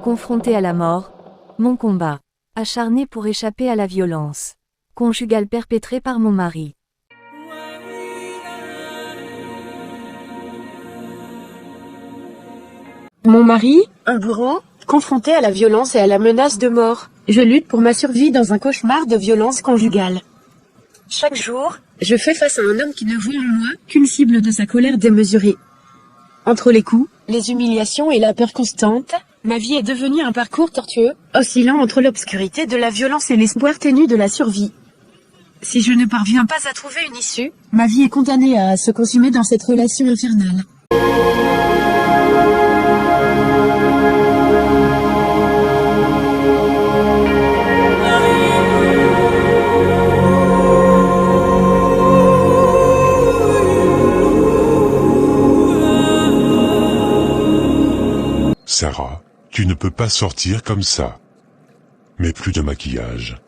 Confronté à la mort, mon combat. Acharné pour échapper à la violence conjugale perpétrée par mon mari. Mon mari, un bourreau, confronté à la violence et à la menace de mort. Je lutte pour ma survie dans un cauchemar de violence conjugale. Chaque jour, je fais face à un homme qui ne voit en moi qu'une cible de sa colère démesurée. Entre les coups, les humiliations et la peur constante, ma vie est devenue un parcours tortueux, oscillant entre l'obscurité de la violence et l'espoir ténu de la survie. Si je ne parviens pas à trouver une issue, ma vie est condamnée à se consumer dans cette relation infernale. Sarah, tu ne peux pas sortir comme ça. Mais plus de maquillage.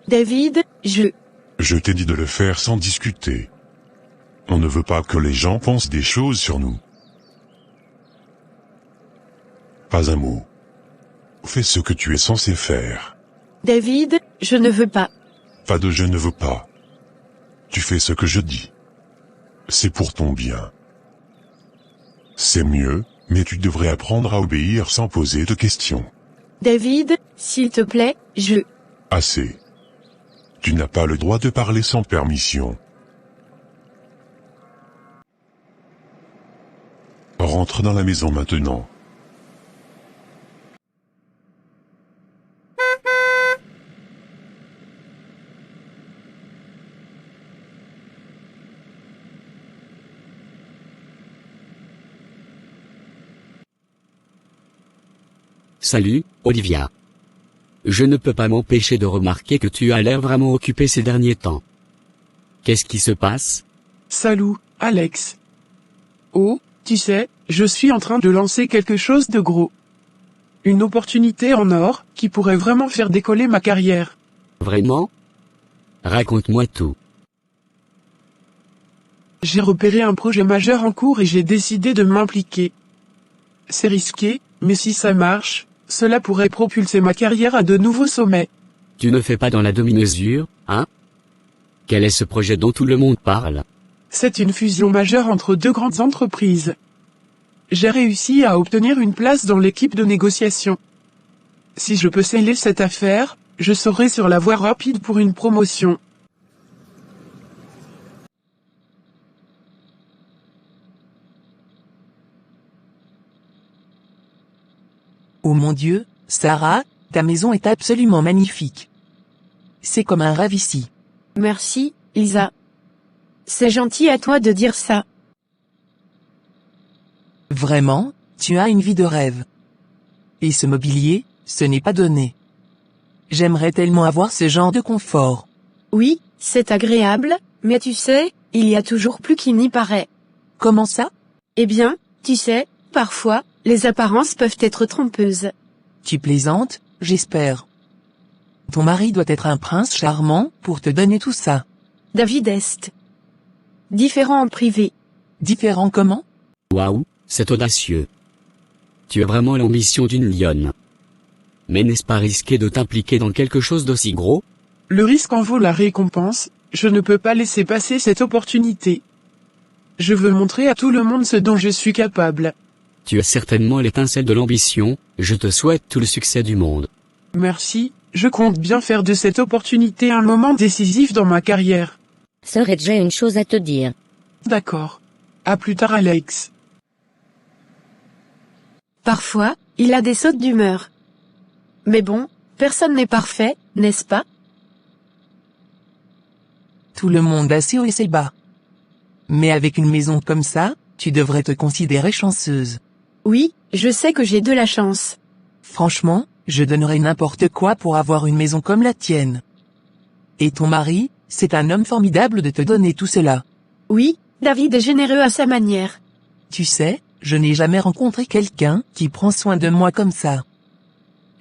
David, Je t'ai dit de le faire sans discuter. On ne veut pas que les gens pensent des choses sur nous. Pas un mot. Fais ce que tu es censé faire. David, je ne veux pas. Pas de je ne veux pas. Tu fais ce que je dis. C'est pour ton bien. C'est mieux, mais tu devrais apprendre à obéir sans poser de questions. David, s'il te plaît, Assez. Tu n'as pas le droit de parler sans permission. Rentre dans la maison maintenant. Salut, Olivia. Je ne peux pas m'empêcher de remarquer que tu as l'air vraiment occupé ces derniers temps. Qu'est-ce qui se passe? Salut, Alex. Oh, tu sais, je suis en train de lancer quelque chose de gros. Une opportunité en or, qui pourrait vraiment faire décoller ma carrière. Vraiment? Raconte-moi tout. J'ai repéré un projet majeur en cours et j'ai décidé de m'impliquer. C'est risqué, mais si ça marche, cela pourrait propulser ma carrière à de nouveaux sommets. Tu ne fais pas dans la demi-mesure, hein? Quel est ce projet dont tout le monde parle? C'est une fusion majeure entre deux grandes entreprises. J'ai réussi à obtenir une place dans l'équipe de négociation. Si je peux sceller cette affaire, je serai sur la voie rapide pour une promotion. Oh mon Dieu, Sarah, ta maison est absolument magnifique. C'est comme un rêve ici. Merci, Lisa. C'est gentil à toi de dire ça. Vraiment, tu as une vie de rêve. Et ce mobilier, ce n'est pas donné. J'aimerais tellement avoir ce genre de confort. Oui, c'est agréable, mais tu sais, il y a toujours plus qu'il n'y paraît. Comment ça? Eh bien, tu sais, parfois, les apparences peuvent être trompeuses. Tu plaisantes, j'espère. Ton mari doit être un prince charmant pour te donner tout ça. David est différent en privé. Différent comment? Waouh, c'est audacieux. Tu as vraiment l'ambition d'une lionne. Mais n'est-ce pas risqué de t'impliquer dans quelque chose d'aussi gros? Le risque en vaut la récompense, je ne peux pas laisser passer cette opportunité. Je veux montrer à tout le monde ce dont je suis capable. Tu as certainement l'étincelle de l'ambition, je te souhaite tout le succès du monde. Merci, je compte bien faire de cette opportunité un moment décisif dans ma carrière. Sir, j'ai une chose à te dire. D'accord. À plus tard, Alex. Parfois, il a des sautes d'humeur. Mais bon, personne n'est parfait, n'est-ce pas? Tout le monde a ses hauts et ses bas. Mais avec une maison comme ça, tu devrais te considérer chanceuse. Oui, je sais que j'ai de la chance. Franchement, je donnerais n'importe quoi pour avoir une maison comme la tienne. Et ton mari, c'est un homme formidable de te donner tout cela. Oui, David est généreux à sa manière. Tu sais, je n'ai jamais rencontré quelqu'un qui prend soin de moi comme ça.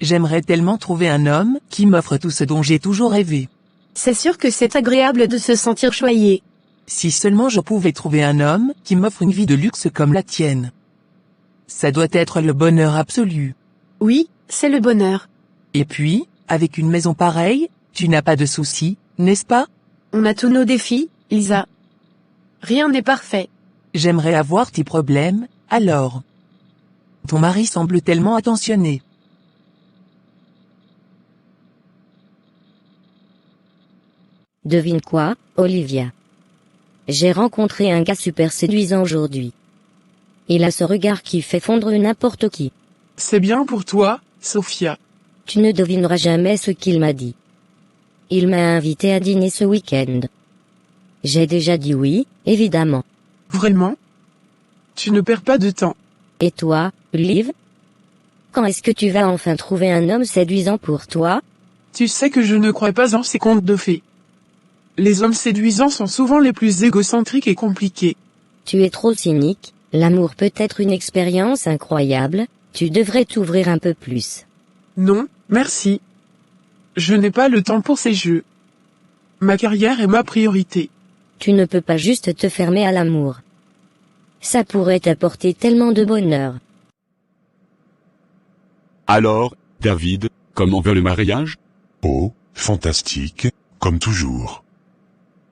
J'aimerais tellement trouver un homme qui m'offre tout ce dont j'ai toujours rêvé. C'est sûr que c'est agréable de se sentir choyé. Si seulement je pouvais trouver un homme qui m'offre une vie de luxe comme la tienne. Ça doit être le bonheur absolu. Oui, c'est le bonheur. Et puis, avec une maison pareille, tu n'as pas de soucis, n'est-ce pas? On a tous nos défis, Lisa. Rien n'est parfait. J'aimerais avoir tes problèmes, alors. Ton mari semble tellement attentionné. Devine quoi, Olivia? J'ai rencontré un gars super séduisant aujourd'hui. Il a ce regard qui fait fondre n'importe qui. C'est bien pour toi, Sophia. Tu ne devineras jamais ce qu'il m'a dit. Il m'a invité à dîner ce week-end. J'ai déjà dit oui, évidemment. Vraiment? Tu ne perds pas de temps. Et toi, Liv? Quand est-ce que tu vas enfin trouver un homme séduisant pour toi? Tu sais que je ne crois pas en ces contes de fées. Les hommes séduisants sont souvent les plus égocentriques et compliqués. Tu es trop cynique, l'amour peut être une expérience incroyable, tu devrais t'ouvrir un peu plus. Non, merci. Je n'ai pas le temps pour ces jeux. Ma carrière est ma priorité. Tu ne peux pas juste te fermer à l'amour. Ça pourrait t'apporter tellement de bonheur. Alors, David, comment va le mariage? Oh, fantastique, comme toujours.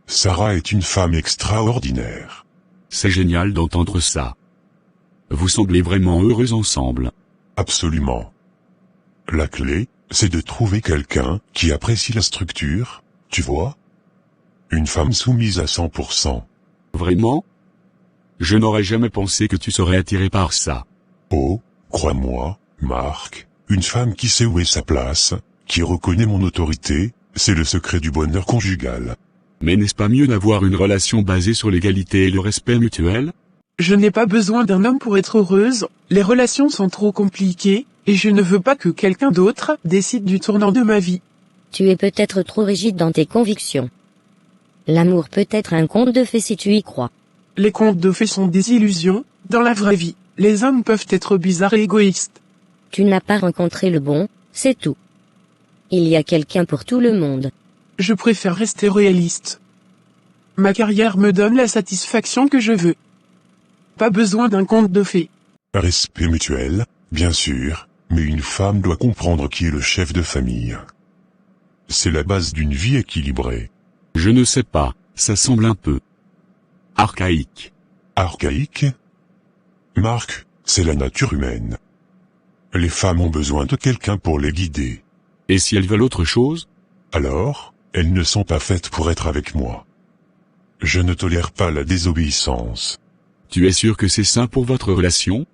Sarah est une femme extraordinaire. C'est génial d'entendre ça. Vous semblez vraiment heureux ensemble. Absolument. La clé, c'est de trouver quelqu'un qui apprécie la structure, tu vois? Une femme soumise à 100%. Vraiment? Je n'aurais jamais pensé que tu serais attiré par ça. Oh, crois-moi, Marc, une femme qui sait où est sa place, qui reconnaît mon autorité, c'est le secret du bonheur conjugal. Mais n'est-ce pas mieux d'avoir une relation basée sur l'égalité et le respect mutuel? Je n'ai pas besoin d'un homme pour être heureuse, les relations sont trop compliquées, et je ne veux pas que quelqu'un d'autre décide du tournant de ma vie. Tu es peut-être trop rigide dans tes convictions. L'amour peut être un conte de fées si tu y crois. Les contes de fées sont des illusions, dans la vraie vie, les hommes peuvent être bizarres et égoïstes. Tu n'as pas rencontré le bon, c'est tout. Il y a quelqu'un pour tout le monde. Je préfère rester réaliste. Ma carrière me donne la satisfaction que je veux. Pas besoin d'un conte de fées. Respect mutuel, bien sûr, mais une femme doit comprendre qui est le chef de famille. C'est la base d'une vie équilibrée. Je ne sais pas, ça semble un peu archaïque. Archaïque? Marc, c'est la nature humaine. Les femmes ont besoin de quelqu'un pour les guider. Et si elles veulent autre chose? Alors, elles ne sont pas faites pour être avec moi. Je ne tolère pas la désobéissance. Tu es sûr que c'est sain pour votre relation?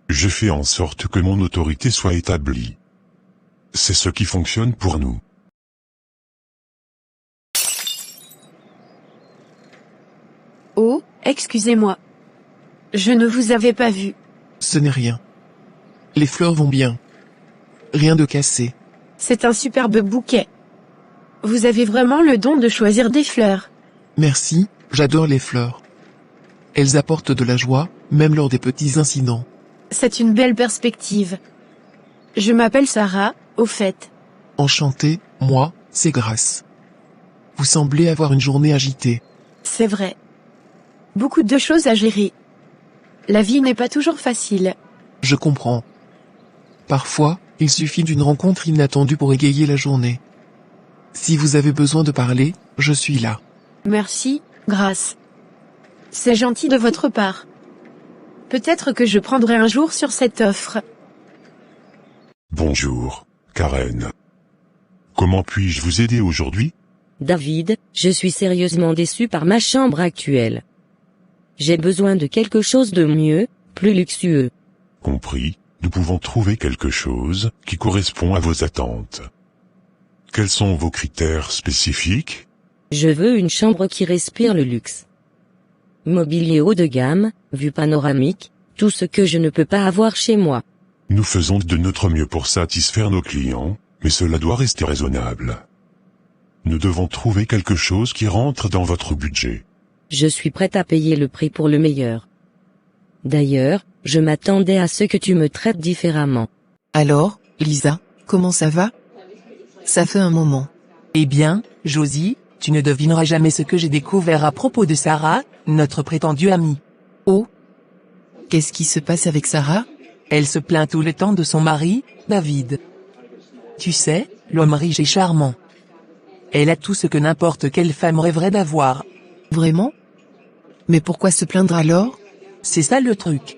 Je fais en sorte que mon autorité soit établie. C'est ce qui fonctionne pour nous. Oh, excusez-moi. Je ne vous avais pas vu. Ce n'est rien. Les fleurs vont bien. Rien de cassé. C'est un superbe bouquet. Vous avez vraiment le don de choisir des fleurs. Merci, j'adore les fleurs. Elles apportent de la joie, même lors des petits incidents. C'est une belle perspective. Je m'appelle Sarah, au fait. Enchanté, moi, c'est Grace. Vous semblez avoir une journée agitée. C'est vrai. Beaucoup de choses à gérer. La vie n'est pas toujours facile. Je comprends. Parfois, il suffit d'une rencontre inattendue pour égayer la journée. Si vous avez besoin de parler, je suis là. Merci, Grace. C'est gentil de votre part. Peut-être que je prendrai un jour sur cette offre. Bonjour, Karen. Comment puis-je vous aider aujourd'hui? David, je suis sérieusement déçu par ma chambre actuelle. J'ai besoin de quelque chose de mieux, plus luxueux. Compris, nous pouvons trouver quelque chose qui correspond à vos attentes. Quels sont vos critères spécifiques? Je veux une chambre qui respire le luxe. Mobilier haut de gamme, vue panoramique, tout ce que je ne peux pas avoir chez moi. Nous faisons de notre mieux pour satisfaire nos clients, mais cela doit rester raisonnable. Nous devons trouver quelque chose qui rentre dans votre budget. Je suis prête à payer le prix pour le meilleur. D'ailleurs, je m'attendais à ce que tu me traites différemment. Alors, Lisa, comment ça va? Ça fait un moment. Eh bien, Josie, tu ne devineras jamais ce que j'ai découvert à propos de Sarah, notre prétendue amie. Oh. Qu'est-ce qui se passe avec Sarah? Elle se plaint tout le temps de son mari, David. Tu sais, l'homme riche et charmant. Elle a tout ce que n'importe quelle femme rêverait d'avoir. Vraiment? Mais pourquoi se plaindre alors? C'est ça le truc.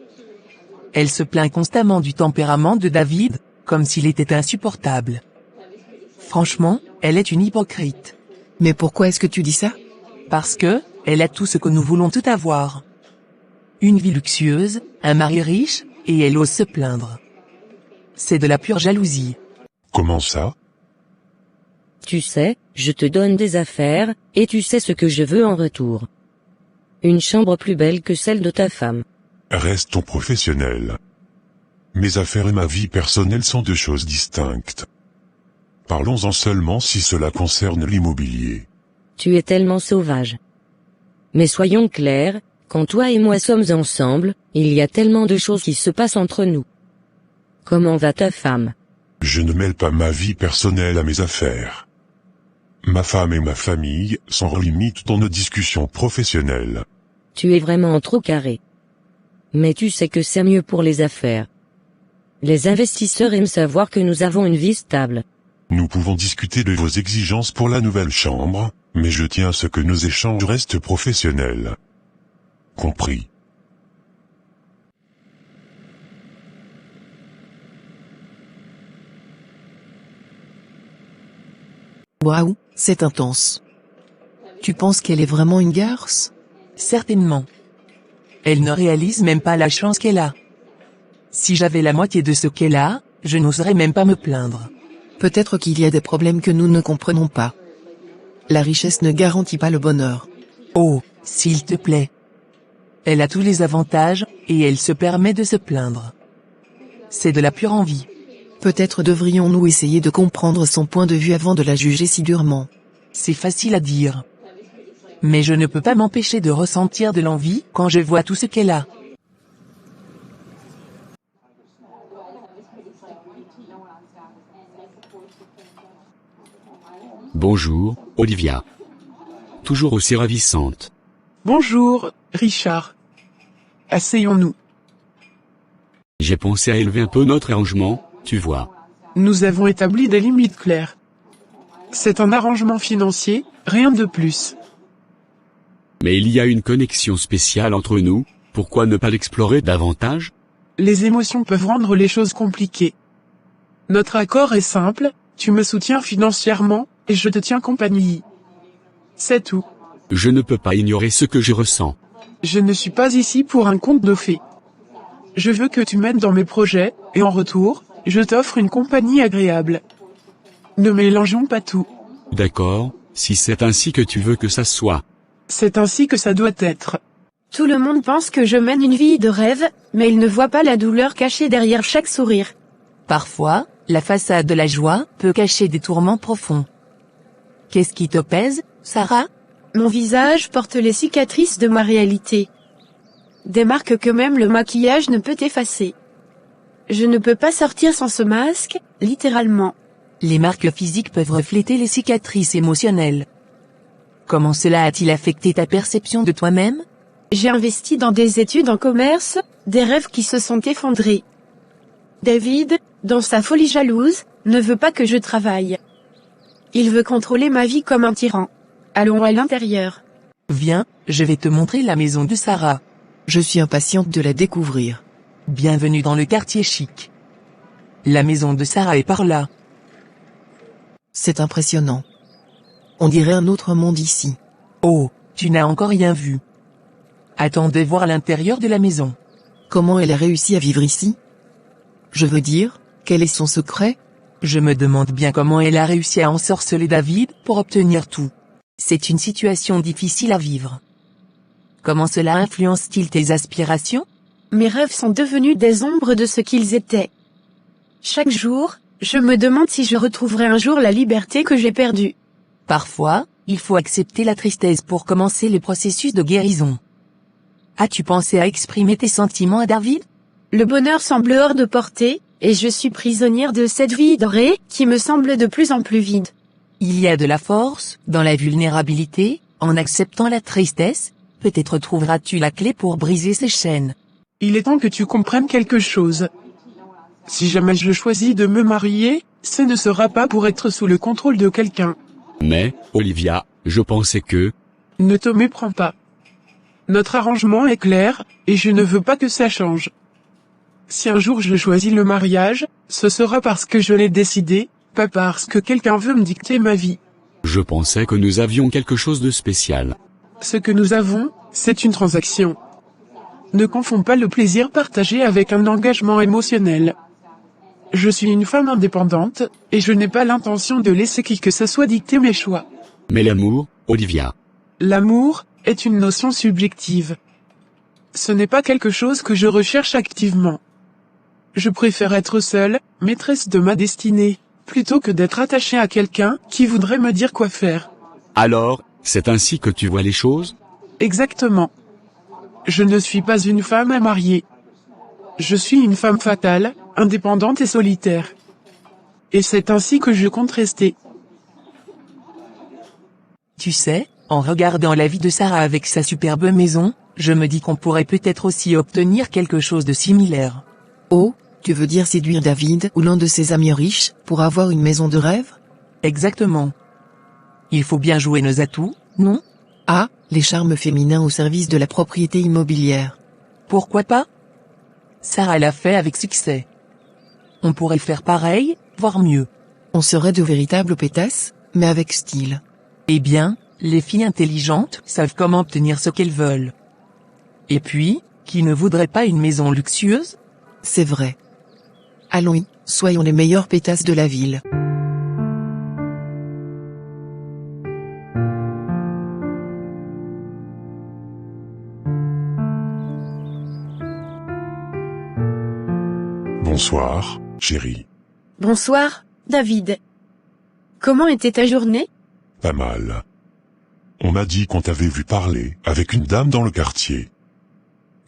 Elle se plaint constamment du tempérament de David, comme s'il était insupportable. Franchement, elle est une hypocrite. Mais pourquoi est-ce que tu dis ça? Parce que, elle a tout ce que nous voulons tout avoir. Une vie luxueuse, un mari riche, et elle ose se plaindre. C'est de la pure jalousie. Comment ça? Tu sais, je te donne des affaires, et tu sais ce que je veux en retour. Une chambre plus belle que celle de ta femme. Restons professionnels. Mes affaires et ma vie personnelle sont deux choses distinctes. Parlons-en seulement si cela concerne l'immobilier. Tu es tellement sauvage. Mais soyons clairs, quand toi et moi sommes ensemble, il y a tellement de choses qui se passent entre nous. Comment va ta femme? Je ne mêle pas ma vie personnelle à mes affaires. Ma femme et ma famille sont hors limite dans nos discussions professionnelles. Tu es vraiment trop carré. Mais tu sais que c'est mieux pour les affaires. Les investisseurs aiment savoir que nous avons une vie stable. Nous pouvons discuter de vos exigences pour la nouvelle chambre, mais je tiens à ce que nos échanges restent professionnels. Compris. Waouh, c'est intense. Tu penses qu'elle est vraiment une garce? Certainement. Elle ne réalise même pas la chance qu'elle a. Si j'avais la moitié de ce qu'elle a, je n'oserais même pas me plaindre. Peut-être qu'il y a des problèmes que nous ne comprenons pas. La richesse ne garantit pas le bonheur. Oh, s'il te plaît. Elle a tous les avantages, et elle se permet de se plaindre. C'est de la pure envie. Peut-être devrions-nous essayer de comprendre son point de vue avant de la juger si durement. C'est facile à dire. Mais je ne peux pas m'empêcher de ressentir de l'envie quand je vois tout ce qu'elle a. Bonjour, Olivia. Toujours aussi ravissante. Bonjour, Richard. Asseyons-nous. J'ai pensé à élever un peu notre arrangement, tu vois. Nous avons établi des limites claires. C'est un arrangement financier, rien de plus. Mais il y a une connexion spéciale entre nous, pourquoi ne pas l'explorer davantage? Les émotions peuvent rendre les choses compliquées. Notre accord est simple, tu me soutiens financièrement, et je te tiens compagnie. C'est tout. Je ne peux pas ignorer ce que je ressens. Je ne suis pas ici pour un conte de fées. Je veux que tu m'aides dans mes projets, et en retour, je t'offre une compagnie agréable. Ne mélangeons pas tout. D'accord, si c'est ainsi que tu veux que ça soit. C'est ainsi que ça doit être. Tout le monde pense que je mène une vie de rêve, mais ils ne voient pas la douleur cachée derrière chaque sourire. Parfois, la façade de la joie peut cacher des tourments profonds. Qu'est-ce qui te pèse, Sarah? Mon visage porte les cicatrices de ma réalité. Des marques que même le maquillage ne peut effacer. Je ne peux pas sortir sans ce masque, littéralement. Les marques physiques peuvent refléter les cicatrices émotionnelles. Comment cela a-t-il affecté ta perception de toi-même? J'ai investi dans des études en commerce, des rêves qui se sont effondrés. David, dans sa folie jalouse, ne veut pas que je travaille. Il veut contrôler ma vie comme un tyran. Allons à l'intérieur. Viens, je vais te montrer la maison de Sarah. Je suis impatiente de la découvrir. Bienvenue dans le quartier chic. La maison de Sarah est par là. C'est impressionnant. On dirait un autre monde ici. Oh, tu n'as encore rien vu. Attends de voir l'intérieur de la maison. Comment elle a réussi à vivre ici? Je veux dire, quel est son secret? Je me demande bien comment elle a réussi à ensorceler David pour obtenir tout. C'est une situation difficile à vivre. Comment cela influence-t-il tes aspirations? Mes rêves sont devenus des ombres de ce qu'ils étaient. Chaque jour, je me demande si je retrouverai un jour la liberté que j'ai perdue. Parfois, il faut accepter la tristesse pour commencer le processus de guérison. As-tu pensé à exprimer tes sentiments à David? Le bonheur semble hors de portée, et je suis prisonnière de cette vie dorée qui me semble de plus en plus vide. Il y a de la force dans la vulnérabilité, en acceptant la tristesse, peut-être trouveras-tu la clé pour briser ces chaînes. Il est temps que tu comprennes quelque chose. Si jamais je choisis de me marier, ce ne sera pas pour être sous le contrôle de quelqu'un. Mais, Olivia, je pensais que... Ne te méprends pas. Notre arrangement est clair, et je ne veux pas que ça change. Si un jour je choisis le mariage, ce sera parce que je l'ai décidé, pas parce que quelqu'un veut me dicter ma vie. Je pensais que nous avions quelque chose de spécial. Ce que nous avons, c'est une transaction. Ne confonds pas le plaisir partagé avec un engagement émotionnel. Je suis une femme indépendante, et je n'ai pas l'intention de laisser qui que ce soit dicter mes choix. Mais l'amour, Olivia. L'amour est une notion subjective. Ce n'est pas quelque chose que je recherche activement. Je préfère être seule, maîtresse de ma destinée, plutôt que d'être attachée à quelqu'un qui voudrait me dire quoi faire. Alors, c'est ainsi que tu vois les choses? Exactement. Je ne suis pas une femme à marier. Je suis une femme fatale, indépendante et solitaire. Et c'est ainsi que je compte rester. Tu sais, en regardant la vie de Sarah avec sa superbe maison, je me dis qu'on pourrait peut-être aussi obtenir quelque chose de similaire. Oh, tu veux dire séduire David ou l'un de ses amis riches, pour avoir une maison de rêve? Exactement. Il faut bien jouer nos atouts, non? Ah, les charmes féminins au service de la propriété immobilière. Pourquoi pas? Sarah l'a fait avec succès. On pourrait faire pareil, voire mieux. On serait de véritables pétasses, mais avec style. Eh bien, les filles intelligentes savent comment obtenir ce qu'elles veulent. Et puis, qui ne voudrait pas une maison luxueuse? C'est vrai. Allons-y, soyons les meilleures pétasses de la ville. Bonsoir, chérie. Bonsoir, David. Comment était ta journée? Pas mal. On m'a dit qu'on t'avait vu parler avec une dame dans le quartier.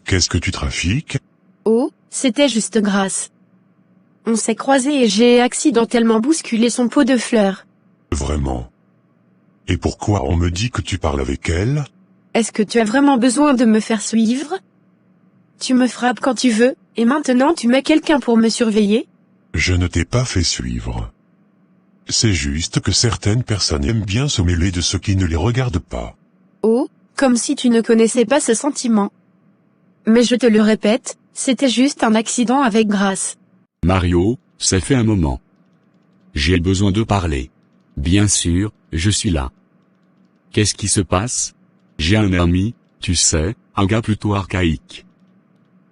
Qu'est-ce que tu trafiques? Oh, c'était juste Grace. On s'est croisés et j'ai accidentellement bousculé son pot de fleurs. Vraiment? Et pourquoi on me dit que tu parles avec elle? Est-ce que tu as vraiment besoin de me faire suivre? Tu me frappes quand tu veux, et maintenant tu mets quelqu'un pour me surveiller? Je ne t'ai pas fait suivre. C'est juste que certaines personnes aiment bien se mêler de ce qui ne les regarde pas. Oh, comme si tu ne connaissais pas ce sentiment. Mais je te le répète, c'était juste un accident avec Grace. Mario, ça fait un moment. J'ai besoin de parler. Bien sûr, je suis là. Qu'est-ce qui se passe? J'ai un ami, tu sais, un gars plutôt archaïque.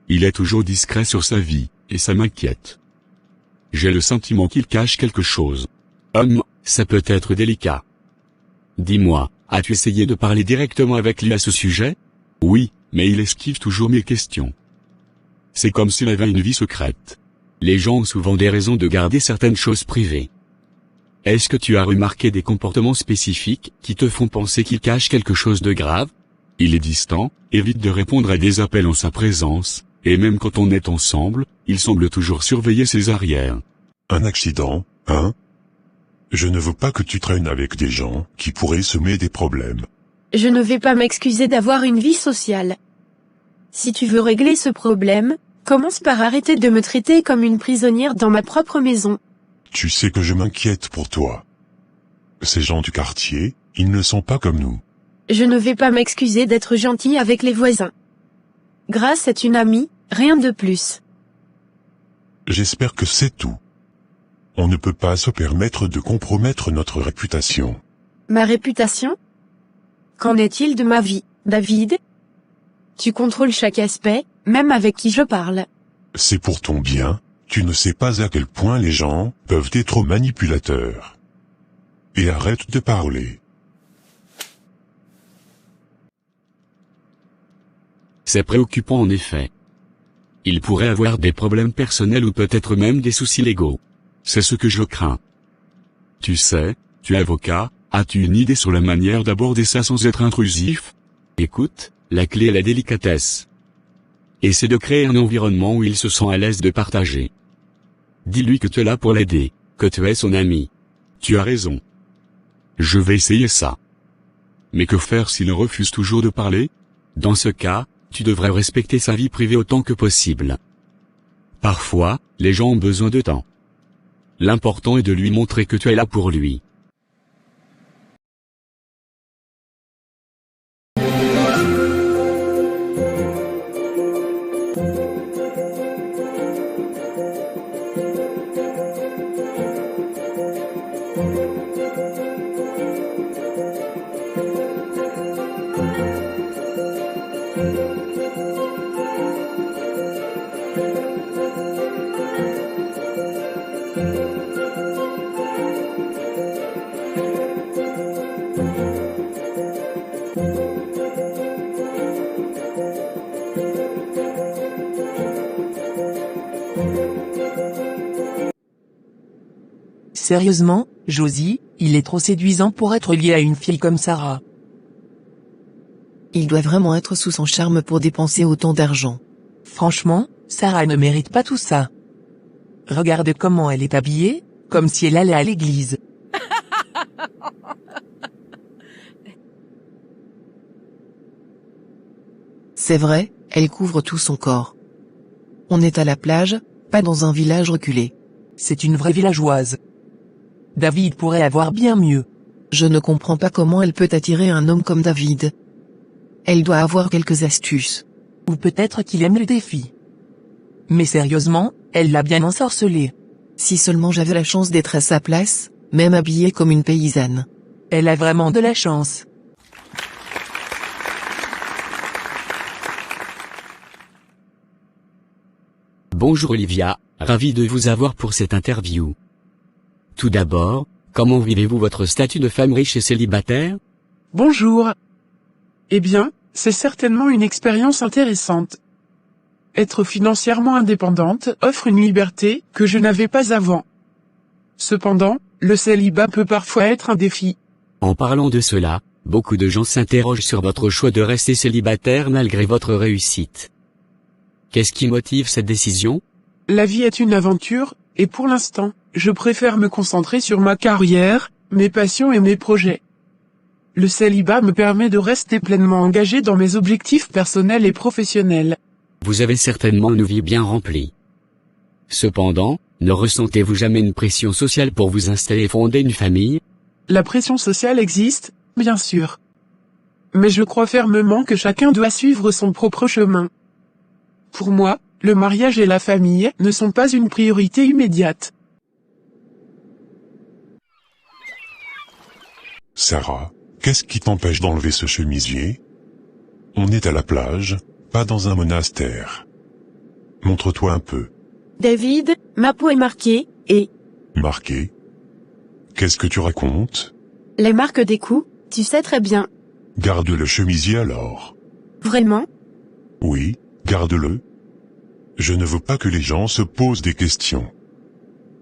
Il est toujours discret sur sa vie, et ça m'inquiète. J'ai le sentiment qu'il cache quelque chose. Ça peut être délicat. Dis-moi, as-tu essayé de parler directement avec lui à ce sujet? Oui, mais il esquive toujours mes questions. C'est comme s'il avait une vie secrète. Les gens ont souvent des raisons de garder certaines choses privées. Est-ce que tu as remarqué des comportements spécifiques qui te font penser qu'il cache quelque chose de grave? Il est distant, évite de répondre à des appels en sa présence, et même quand on est ensemble, il semble toujours surveiller ses arrières. Un accident, hein? Je ne veux pas que tu traînes avec des gens qui pourraient semer des problèmes. Je ne vais pas m'excuser d'avoir une vie sociale. Si tu veux régler ce problème, commence par arrêter de me traiter comme une prisonnière dans ma propre maison. Tu sais que je m'inquiète pour toi. Ces gens du quartier, ils ne sont pas comme nous. Je ne vais pas m'excuser d'être gentil avec les voisins. Grace est une amie, rien de plus. J'espère que c'est tout. On ne peut pas se permettre de compromettre notre réputation. Ma réputation? Qu'en est-il de ma vie, David? Tu contrôles chaque aspect, même avec qui je parle. C'est pour ton bien, tu ne sais pas à quel point les gens peuvent être manipulateurs. Et arrête de parler. C'est préoccupant en effet. Il pourrait avoir des problèmes personnels ou peut-être même des soucis légaux. C'est ce que je crains. Tu sais, tu es avocat, as-tu une idée sur la manière d'aborder ça sans être intrusif? Écoute, la clé est la délicatesse. Essaie de créer un environnement où il se sent à l'aise de partager. Dis-lui que tu es là pour l'aider, que tu es son ami. Tu as raison. Je vais essayer ça. Mais que faire s'il refuse toujours de parler? Dans ce cas, tu devrais respecter sa vie privée autant que possible. Parfois, les gens ont besoin de temps. L'important est de lui montrer que tu es là pour lui. Sérieusement, Josie, il est trop séduisant pour être lié à une fille comme Sarah. Il doit vraiment être sous son charme pour dépenser autant d'argent. Franchement, Sarah ne mérite pas tout ça. Regarde comment elle est habillée, comme si elle allait à l'église. C'est vrai, elle couvre tout son corps. On est à la plage, pas dans un village reculé. C'est une vraie villageoise. David pourrait avoir bien mieux. Je ne comprends pas comment elle peut attirer un homme comme David. Elle doit avoir quelques astuces. Ou peut-être qu'il aime les défis. Mais sérieusement, elle l'a bien ensorcelé. Si seulement j'avais la chance d'être à sa place, même habillée comme une paysanne. Elle a vraiment de la chance. Bonjour Olivia, ravi de vous avoir pour cette interview. Tout d'abord, comment vivez-vous votre statut de femme riche et célibataire? Bonjour. Eh bien, c'est certainement une expérience intéressante. Être financièrement indépendante offre une liberté que je n'avais pas avant. Cependant, le célibat peut parfois être un défi. En parlant de cela, beaucoup de gens s'interrogent sur votre choix de rester célibataire malgré votre réussite. Qu'est-ce qui motive cette décision? La vie est une aventure, et pour l'instant, je préfère me concentrer sur ma carrière, mes passions et mes projets. Le célibat me permet de rester pleinement engagé dans mes objectifs personnels et professionnels. Vous avez certainement une vie bien remplie. Cependant, ne ressentez-vous jamais une pression sociale pour vous installer et fonder une famille? La pression sociale existe, bien sûr. Mais je crois fermement que chacun doit suivre son propre chemin. Pour moi, le mariage et la famille ne sont pas une priorité immédiate. Sarah, qu'est-ce qui t'empêche d'enlever ce chemisier? On est à la plage, pas dans un monastère. Montre-toi un peu. David, ma peau est marquée, et Marqué. Qu'est-ce que tu racontes? les marques des coups, tu sais très bien. Garde le chemisier alors. Vraiment? Oui, garde-le. Je ne veux pas que les gens se posent des questions.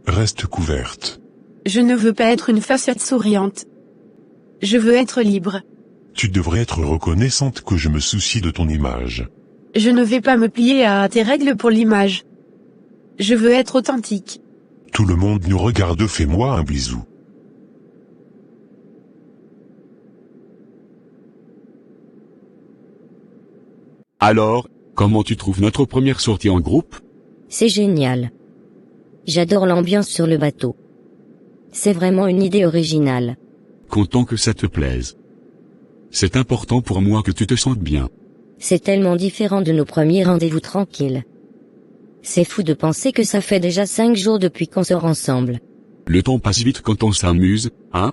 Reste couverte. Je ne veux pas être une facette souriante. Je veux être libre. Tu devrais être reconnaissante que je me soucie de ton image. Je ne vais pas me plier à tes règles pour l'image. Je veux être authentique. Tout le monde nous regarde, fais-moi un bisou. Alors, comment tu trouves notre première sortie en groupe? C'est génial. J'adore l'ambiance sur le bateau. C'est vraiment une idée originale. Content que ça te plaise. C'est important pour moi que tu te sentes bien. C'est tellement différent de nos premiers rendez-vous tranquilles. C'est fou de penser que ça fait déjà 5 jours depuis qu'on sort ensemble. Le temps passe vite quand on s'amuse, hein?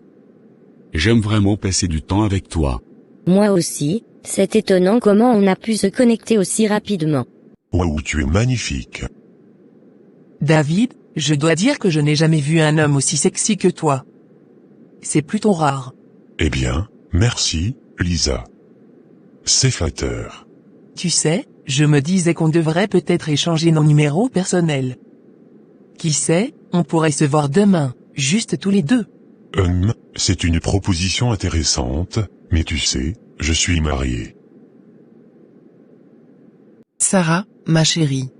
J'aime vraiment passer du temps avec toi. Moi aussi, c'est étonnant comment on a pu se connecter aussi rapidement. Waouh, tu es magnifique. David, je dois dire que je n'ai jamais vu un homme aussi sexy que toi. C'est plutôt rare. Eh bien, merci, Lisa. C'est flatteur. Tu sais, je me disais qu'on devrait peut-être échanger nos numéros personnels. Qui sait, on pourrait se voir demain, juste tous les deux. C'est une proposition intéressante, mais tu sais, je suis marié. Sarah, ma chérie.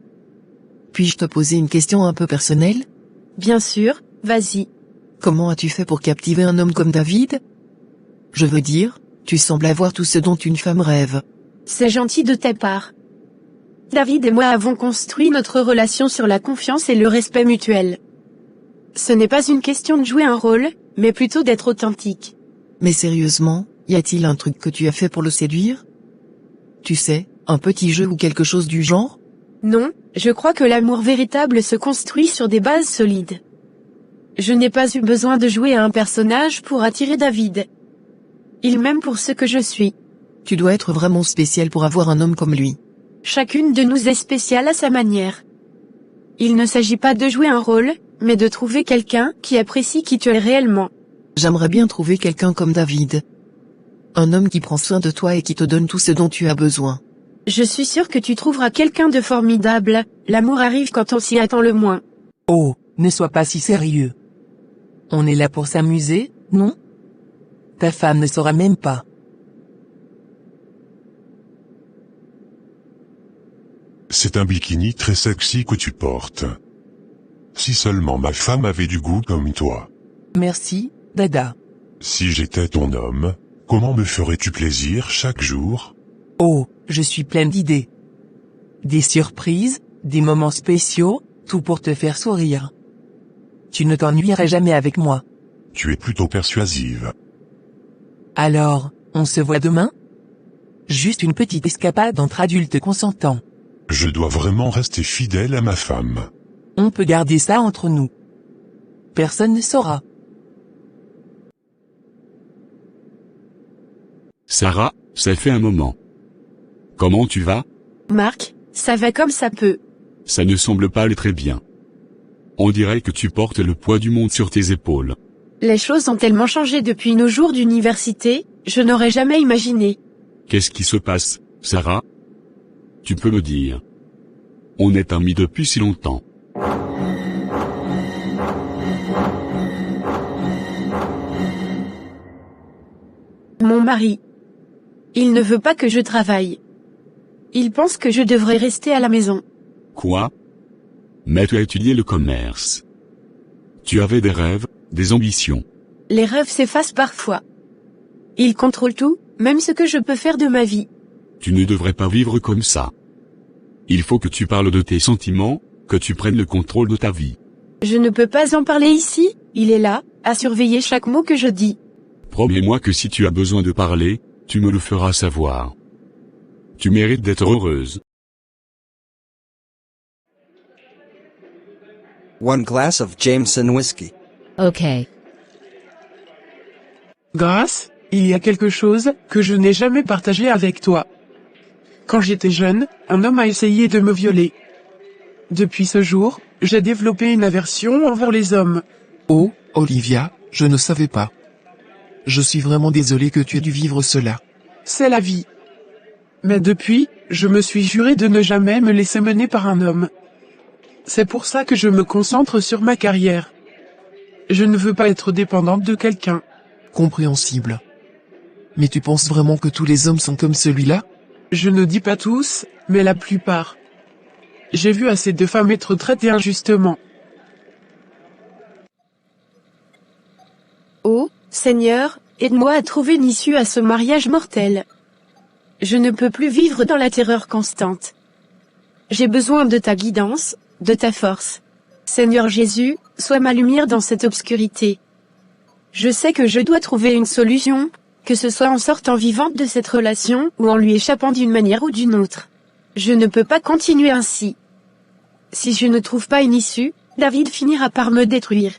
Puis-je te poser une question un peu personnelle? Bien sûr, vas-y. Comment as-tu fait pour captiver un homme comme David? Je veux dire, tu sembles avoir tout ce dont une femme rêve. C'est gentil de ta part. David et moi avons construit notre relation sur la confiance et le respect mutuel. Ce n'est pas une question de jouer un rôle, mais plutôt d'être authentique. Mais sérieusement, y a-t-il un truc que tu as fait pour le séduire? Tu sais, un petit jeu ou quelque chose du genre? Non, je crois que l'amour véritable se construit sur des bases solides. Je n'ai pas eu besoin de jouer à un personnage pour attirer David. Il m'aime pour ce que je suis. Tu dois être vraiment spécial pour avoir un homme comme lui. Chacune de nous est spéciale à sa manière. Il ne s'agit pas de jouer un rôle, mais de trouver quelqu'un qui apprécie qui tu es réellement. J'aimerais bien trouver quelqu'un comme David. Un homme qui prend soin de toi et qui te donne tout ce dont tu as besoin. Je suis sûre que tu trouveras quelqu'un de formidable, l'amour arrive quand on s'y attend le moins. Oh, ne sois pas si sérieux. On est là pour s'amuser, non? Ta femme ne saura même pas. C'est un bikini très sexy que tu portes. Si seulement ma femme avait du goût comme toi. Merci, Dada. Si j'étais ton homme, comment me ferais-tu plaisir chaque jour? Oh, je suis pleine d'idées. Des surprises, des moments spéciaux, tout pour te faire sourire. Tu ne t'ennuierais jamais avec moi. Tu es plutôt persuasive. Alors, on se voit demain? Juste une petite escapade entre adultes consentants. Je dois vraiment rester fidèle à ma femme. On peut garder ça entre nous. Personne ne saura. Sarah, ça fait un moment. Comment tu vas? Marc, ça va comme ça peut. Ça ne semble pas aller très bien. On dirait que tu portes le poids du monde sur tes épaules. Les choses ont tellement changé depuis nos jours d'université, je n'aurais jamais imaginé. Qu'est-ce qui se passe, Sarah? Tu peux me dire. On est amis depuis si longtemps. Mon mari. Il ne veut pas que je travaille. Il pense que je devrais rester à la maison. Quoi? Mais tu as étudié le commerce. Tu avais des rêves, des ambitions. Les rêves s'effacent parfois. Il contrôle tout, même ce que je peux faire de ma vie. Tu ne devrais pas vivre comme ça. Il faut que tu parles de tes sentiments, que tu prennes le contrôle de ta vie. Je ne peux pas en parler ici, il est là, à surveiller chaque mot que je dis. Promets-moi que si tu as besoin de parler, tu me le feras savoir. Tu mérites d'être heureuse. One glass of Jameson whiskey. Ok. Grâce, il y a quelque chose que je n'ai jamais partagé avec toi. Quand j'étais jeune, un homme a essayé de me violer. Depuis ce jour, j'ai développé une aversion envers les hommes. Oh, Olivia, je ne savais pas. Je suis vraiment désolé que tu aies dû vivre cela. C'est la vie. Mais depuis, je me suis juré de ne jamais me laisser mener par un homme. C'est pour ça que je me concentre sur ma carrière. Je ne veux pas être dépendante de quelqu'un. Compréhensible. Mais tu penses vraiment que tous les hommes sont comme celui-là? Je ne dis pas tous, mais la plupart. J'ai vu assez de femmes être traitées injustement. Oh, Seigneur, aide-moi à trouver une issue à ce mariage mortel. Je ne peux plus vivre dans la terreur constante. J'ai besoin de ta guidance, de ta force. Seigneur Jésus, sois ma lumière dans cette obscurité. Je sais que je dois trouver une solution, que ce soit en sortant vivante de cette relation ou en lui échappant d'une manière ou d'une autre. Je ne peux pas continuer ainsi. Si je ne trouve pas une issue, David finira par me détruire.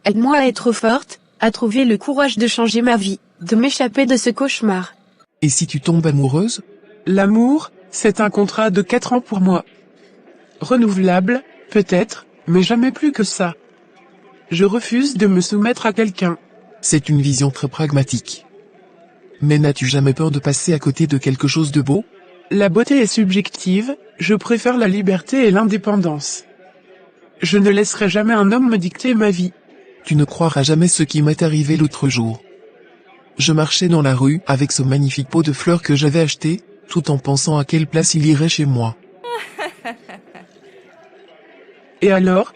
Aide-moi à être forte, à trouver le courage de changer ma vie, de m'échapper de ce cauchemar. Et si tu tombes amoureuse? L'amour, c'est un contrat de 4 ans pour moi. Renouvelable, peut-être, mais jamais plus que ça. Je refuse de me soumettre à quelqu'un. C'est une vision très pragmatique. Mais n'as-tu jamais peur de passer à côté de quelque chose de beau? La beauté est subjective, je préfère la liberté et l'indépendance. Je ne laisserai jamais un homme me dicter ma vie. Tu ne croiras jamais ce qui m'est arrivé l'autre jour. Je marchais dans la rue avec ce magnifique pot de fleurs que j'avais acheté, tout en pensant à quelle place il irait chez moi. Et alors?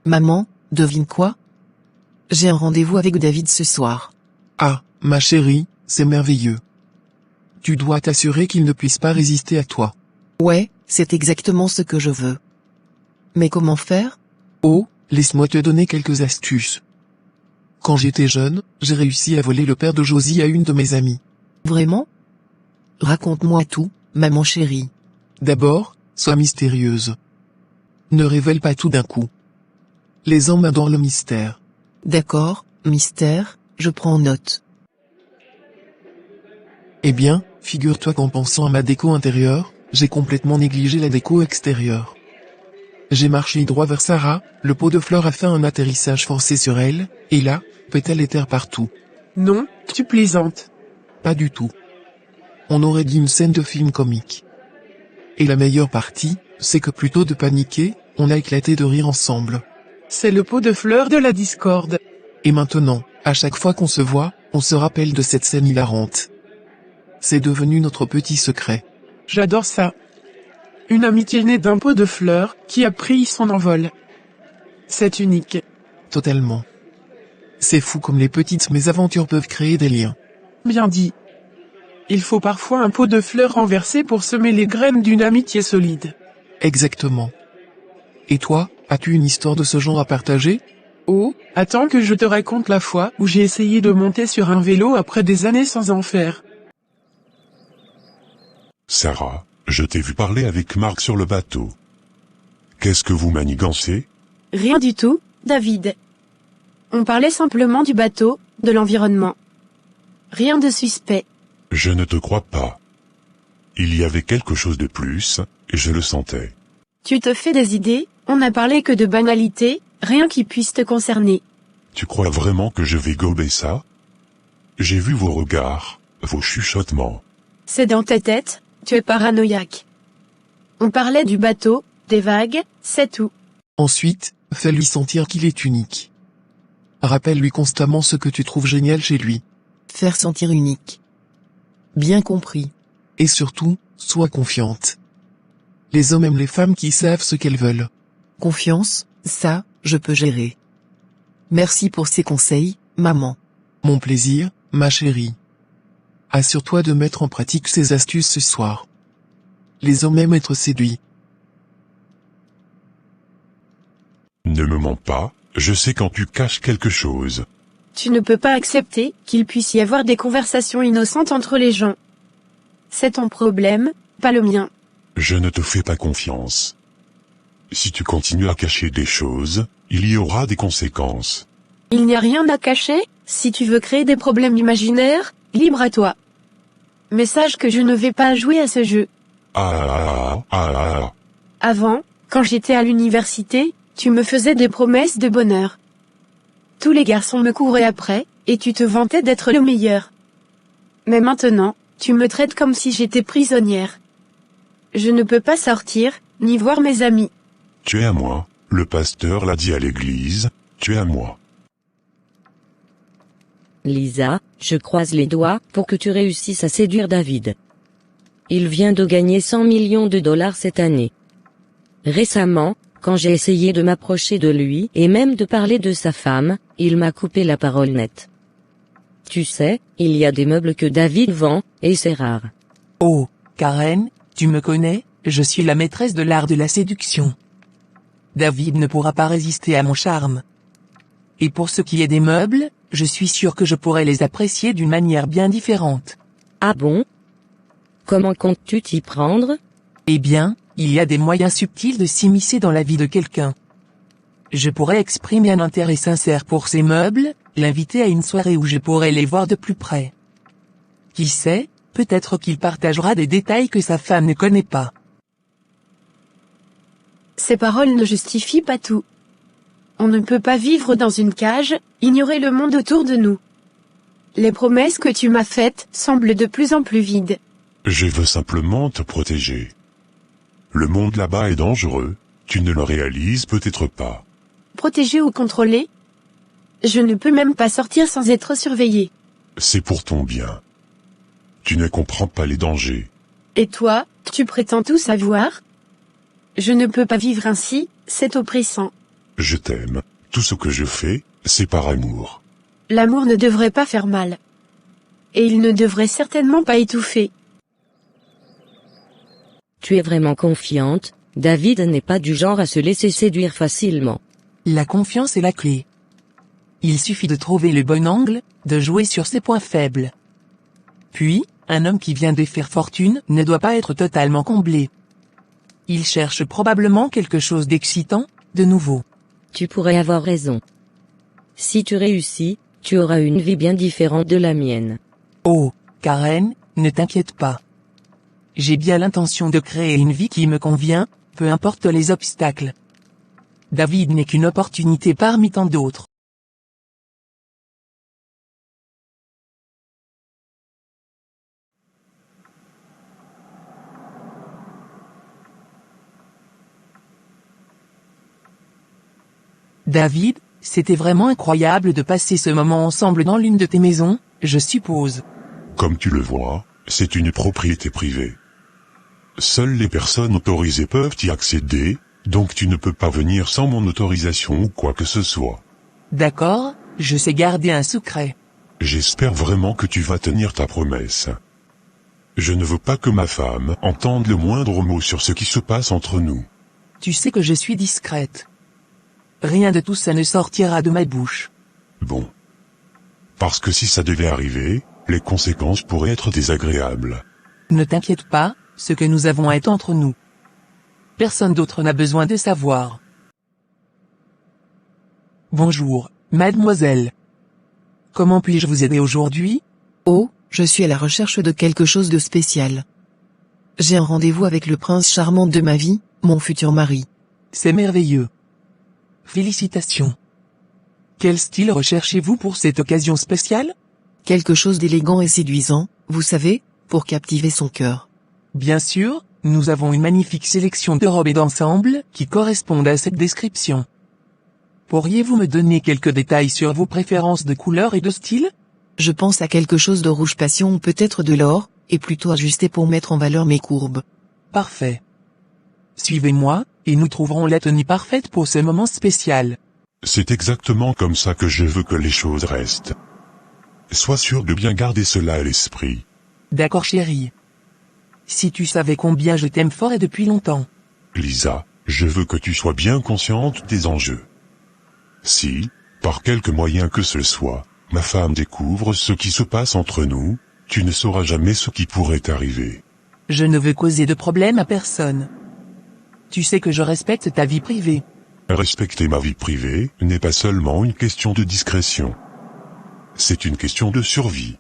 Maman, devine quoi? J'ai un rendez-vous avec David ce soir. Ah, ma chérie, c'est merveilleux. Tu dois t'assurer qu'il ne puisse pas résister à toi. Ouais, c'est exactement ce que je veux. Mais comment faire? Oh, laisse-moi te donner quelques astuces. Quand j'étais jeune, j'ai réussi à voler le père de Josie à une de mes amies. Vraiment? Raconte-moi tout, maman chérie. D'abord, sois mystérieuse. Ne révèle pas tout d'un coup. Les hommes adorent le mystère. D'accord, mystère, je prends note. Eh bien, figure-toi qu'en pensant à ma déco intérieure, j'ai complètement négligé la déco extérieure. J'ai marché droit vers Sarah, le pot de fleurs a fait un atterrissage forcé sur elle, et là, pétales et terre partout. Non, tu plaisantes. Pas du tout. On aurait dit une scène de film comique. Et la meilleure partie, c'est que plutôt de paniquer, on a éclaté de rire ensemble. C'est le pot de fleurs de la discorde. Et maintenant, à chaque fois qu'on se voit, on se rappelle de cette scène hilarante. C'est devenu notre petit secret. J'adore ça. Une amitié née d'un pot de fleurs qui a pris son envol. C'est unique. Totalement. C'est fou comme les petites mésaventures peuvent créer des liens. Bien dit. Il faut parfois un pot de fleurs renversé pour semer les graines d'une amitié solide. Exactement. Et toi, as-tu une histoire de ce genre à partager? Oh, attends que je te raconte la fois où j'ai essayé de monter sur un vélo après des années sans en faire. Sarah, je t'ai vu parler avec Marc sur le bateau. Qu'est-ce que vous manigancez? Rien du tout, David. On parlait simplement du bateau, de l'environnement. Rien de suspect. Je ne te crois pas. Il y avait quelque chose de plus, et je le sentais. Tu te fais des idées, on n'a parlé que de banalités, rien qui puisse te concerner. Tu crois vraiment que je vais gober ça? J'ai vu vos regards, vos chuchotements. C'est dans ta tête, tu es paranoïaque. On parlait du bateau, des vagues, c'est tout. Ensuite, fais-lui sentir qu'il est unique. Rappelle-lui constamment ce que tu trouves génial chez lui. Faire sentir unique. Bien compris. Et surtout, sois confiante. Les hommes aiment les femmes qui savent ce qu'elles veulent. Confiance, ça, je peux gérer. Merci pour ces conseils, maman. Mon plaisir, ma chérie. Assure-toi de mettre en pratique ces astuces ce soir. Les hommes aiment être séduits. Ne me mens pas, je sais quand tu caches quelque chose. Tu ne peux pas accepter qu'il puisse y avoir des conversations innocentes entre les gens. C'est ton problème, pas le mien. Je ne te fais pas confiance. Si tu continues à cacher des choses, il y aura des conséquences. Il n'y a rien à cacher, si tu veux créer des problèmes imaginaires, libre à toi. Mais sache que je ne vais pas jouer à ce jeu. Avant, quand j'étais à l'université, tu me faisais des promesses de bonheur. Tous les garçons me couraient après, et tu te vantais d'être le meilleur. Mais maintenant, tu me traites comme si j'étais prisonnière. Je ne peux pas sortir, ni voir mes amis. Tu es à moi, le pasteur l'a dit à l'église, tu es à moi. Lisa, je croise les doigts pour que tu réussisses à séduire David. Il vient de gagner 100 millions de dollars cette année. Récemment, quand j'ai essayé de m'approcher de lui et même de parler de sa femme, il m'a coupé la parole nette. Tu sais, il y a des meubles que David vend, et c'est rare. Oh, Karen, tu me connais, je suis la maîtresse de l'art de la séduction. David ne pourra pas résister à mon charme. Et pour ce qui est des meubles, je suis sûr que je pourrais les apprécier d'une manière bien différente. Ah bon? Comment comptes-tu t'y prendre? Eh bien, il y a des moyens subtils de s'immiscer dans la vie de quelqu'un. Je pourrais exprimer un intérêt sincère pour ces meubles, l'inviter à une soirée où je pourrais les voir de plus près. Qui sait, peut-être qu'il partagera des détails que sa femme ne connaît pas. Ces paroles ne justifient pas tout. On ne peut pas vivre dans une cage, ignorer le monde autour de nous. Les promesses que tu m'as faites semblent de plus en plus vides. Je veux simplement te protéger. Le monde là-bas est dangereux, tu ne le réalises peut-être pas. Protéger ou contrôler? Je ne peux même pas sortir sans être surveillé. C'est pour ton bien. Tu ne comprends pas les dangers. Et toi, tu prétends tout savoir? Je ne peux pas vivre ainsi, c'est oppressant. Je t'aime, tout ce que je fais, c'est par amour. L'amour ne devrait pas faire mal. Et il ne devrait certainement pas étouffer. Tu es vraiment confiante, David n'est pas du genre à se laisser séduire facilement. La confiance est la clé. Il suffit de trouver le bon angle, de jouer sur ses points faibles. Puis, un homme qui vient de faire fortune ne doit pas être totalement comblé. Il cherche probablement quelque chose d'excitant, de nouveau. Tu pourrais avoir raison. Si tu réussis, tu auras une vie bien différente de la mienne. Oh, Karen, ne t'inquiète pas. J'ai bien l'intention de créer une vie qui me convient, peu importe les obstacles. David n'est qu'une opportunité parmi tant d'autres. David, c'était vraiment incroyable de passer ce moment ensemble dans l'une de tes maisons, je suppose. Comme tu le vois, c'est une propriété privée. Seules les personnes autorisées peuvent y accéder, donc tu ne peux pas venir sans mon autorisation ou quoi que ce soit. D'accord, je sais garder un secret. J'espère vraiment que tu vas tenir ta promesse. Je ne veux pas que ma femme entende le moindre mot sur ce qui se passe entre nous. Tu sais que je suis discrète. Rien de tout ça ne sortira de ma bouche. Bon. Parce que si ça devait arriver, les conséquences pourraient être désagréables. Ne t'inquiète pas, ce que nous avons est entre nous. Personne d'autre n'a besoin de savoir. Bonjour, mademoiselle. Comment puis-je vous aider aujourd'hui? Oh, je suis à la recherche de quelque chose de spécial. J'ai un rendez-vous avec le prince charmant de ma vie, mon futur mari. C'est merveilleux. Félicitations. Quel style recherchez-vous pour cette occasion spéciale? Quelque chose d'élégant et séduisant, vous savez, pour captiver son cœur. Bien sûr, nous avons une magnifique sélection de robes et d'ensembles qui correspondent à cette description. Pourriez-vous me donner quelques détails sur vos préférences de couleur et de style? Je pense à quelque chose de rouge passion ou peut-être de l'or, et plutôt ajusté pour mettre en valeur mes courbes. Parfait. Suivez-moi, et nous trouverons la tenue parfaite pour ce moment spécial. C'est exactement comme ça que je veux que les choses restent. Sois sûr de bien garder cela à l'esprit. D'accord chérie. Si tu savais combien je t'aime fort et depuis longtemps. Lisa, je veux que tu sois bien consciente des enjeux. Si, par quelque moyen que ce soit, ma femme découvre ce qui se passe entre nous, tu ne sauras jamais ce qui pourrait arriver. Je ne veux causer de problème à personne. Tu sais que je respecte ta vie privée. Respecter ma vie privée n'est pas seulement une question de discrétion. C'est une question de survie.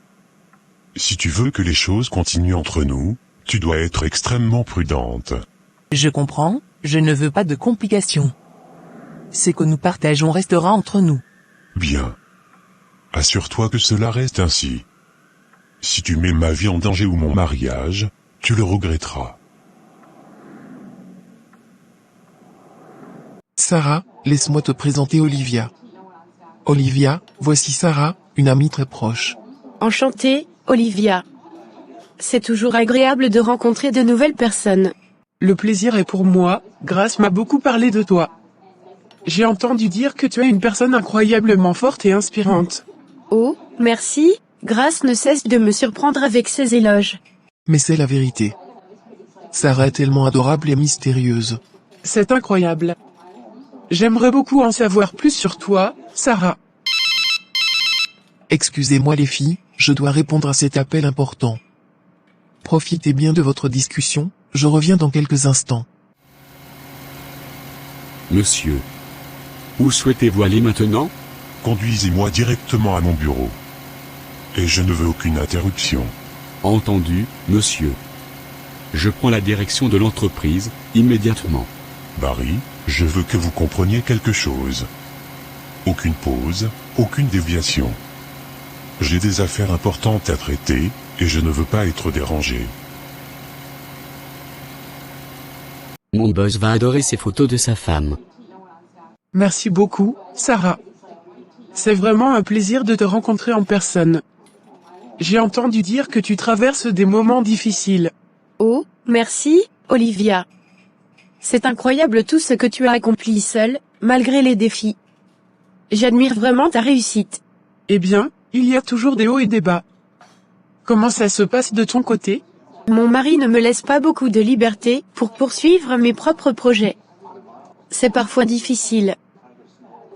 Si tu veux que les choses continuent entre nous, tu dois être extrêmement prudente. Je comprends, je ne veux pas de complications. Ce que nous partageons restera entre nous. Bien. Assure-toi que cela reste ainsi. Si tu mets ma vie en danger ou mon mariage, tu le regretteras. Sarah, laisse-moi te présenter Olivia. Olivia, voici Sarah, une amie très proche. Enchantée, Olivia. C'est toujours agréable de rencontrer de nouvelles personnes. Le plaisir est pour moi, Grace m'a beaucoup parlé de toi. J'ai entendu dire que tu es une personne incroyablement forte et inspirante. Oh, merci, Grace ne cesse de me surprendre avec ses éloges. Mais c'est la vérité. Sarah est tellement adorable et mystérieuse. C'est incroyable. J'aimerais beaucoup en savoir plus sur toi, Sarah. Excusez-moi les filles, je dois répondre à cet appel important. Profitez bien de votre discussion, je reviens dans quelques instants. Monsieur. Où souhaitez-vous aller maintenant? Conduisez-moi directement à mon bureau. Et je ne veux aucune interruption. Entendu, monsieur. Je prends la direction de l'entreprise, immédiatement. Barry, je veux que vous compreniez quelque chose. Aucune pause, aucune déviation. J'ai des affaires importantes à traiter, et je ne veux pas être dérangé. Mon boss va adorer ces photos de sa femme. Merci beaucoup, Sarah. C'est vraiment un plaisir de te rencontrer en personne. J'ai entendu dire que tu traverses des moments difficiles. Oh, merci, Olivia. C'est incroyable tout ce que tu as accompli seule, malgré les défis. J'admire vraiment ta réussite. Eh bien, il y a toujours des hauts et des bas. Comment ça se passe de ton côté? Mon mari ne me laisse pas beaucoup de liberté pour poursuivre mes propres projets. C'est parfois difficile.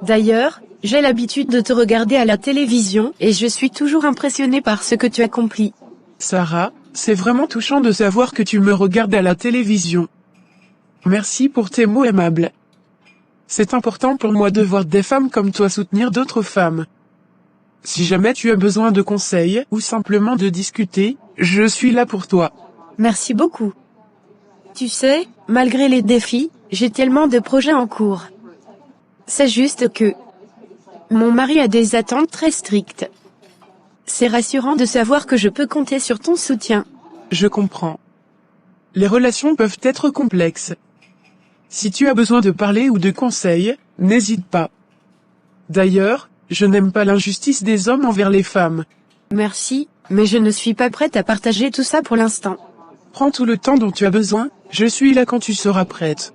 D'ailleurs, j'ai l'habitude de te regarder à la télévision et je suis toujours impressionnée par ce que tu accomplis. Sarah, c'est vraiment touchant de savoir que tu me regardes à la télévision. Merci pour tes mots aimables. C'est important pour moi de voir des femmes comme toi soutenir d'autres femmes. Si jamais tu as besoin de conseils ou simplement de discuter, je suis là pour toi. Merci beaucoup. Tu sais, malgré les défis, j'ai tellement de projets en cours. C'est juste que mon mari a des attentes très strictes. C'est rassurant de savoir que je peux compter sur ton soutien. Je comprends. Les relations peuvent être complexes. Si tu as besoin de parler ou de conseils, n'hésite pas. D'ailleurs, je n'aime pas l'injustice des hommes envers les femmes. Merci, mais je ne suis pas prête à partager tout ça pour l'instant. Prends tout le temps dont tu as besoin, je suis là quand tu seras prête.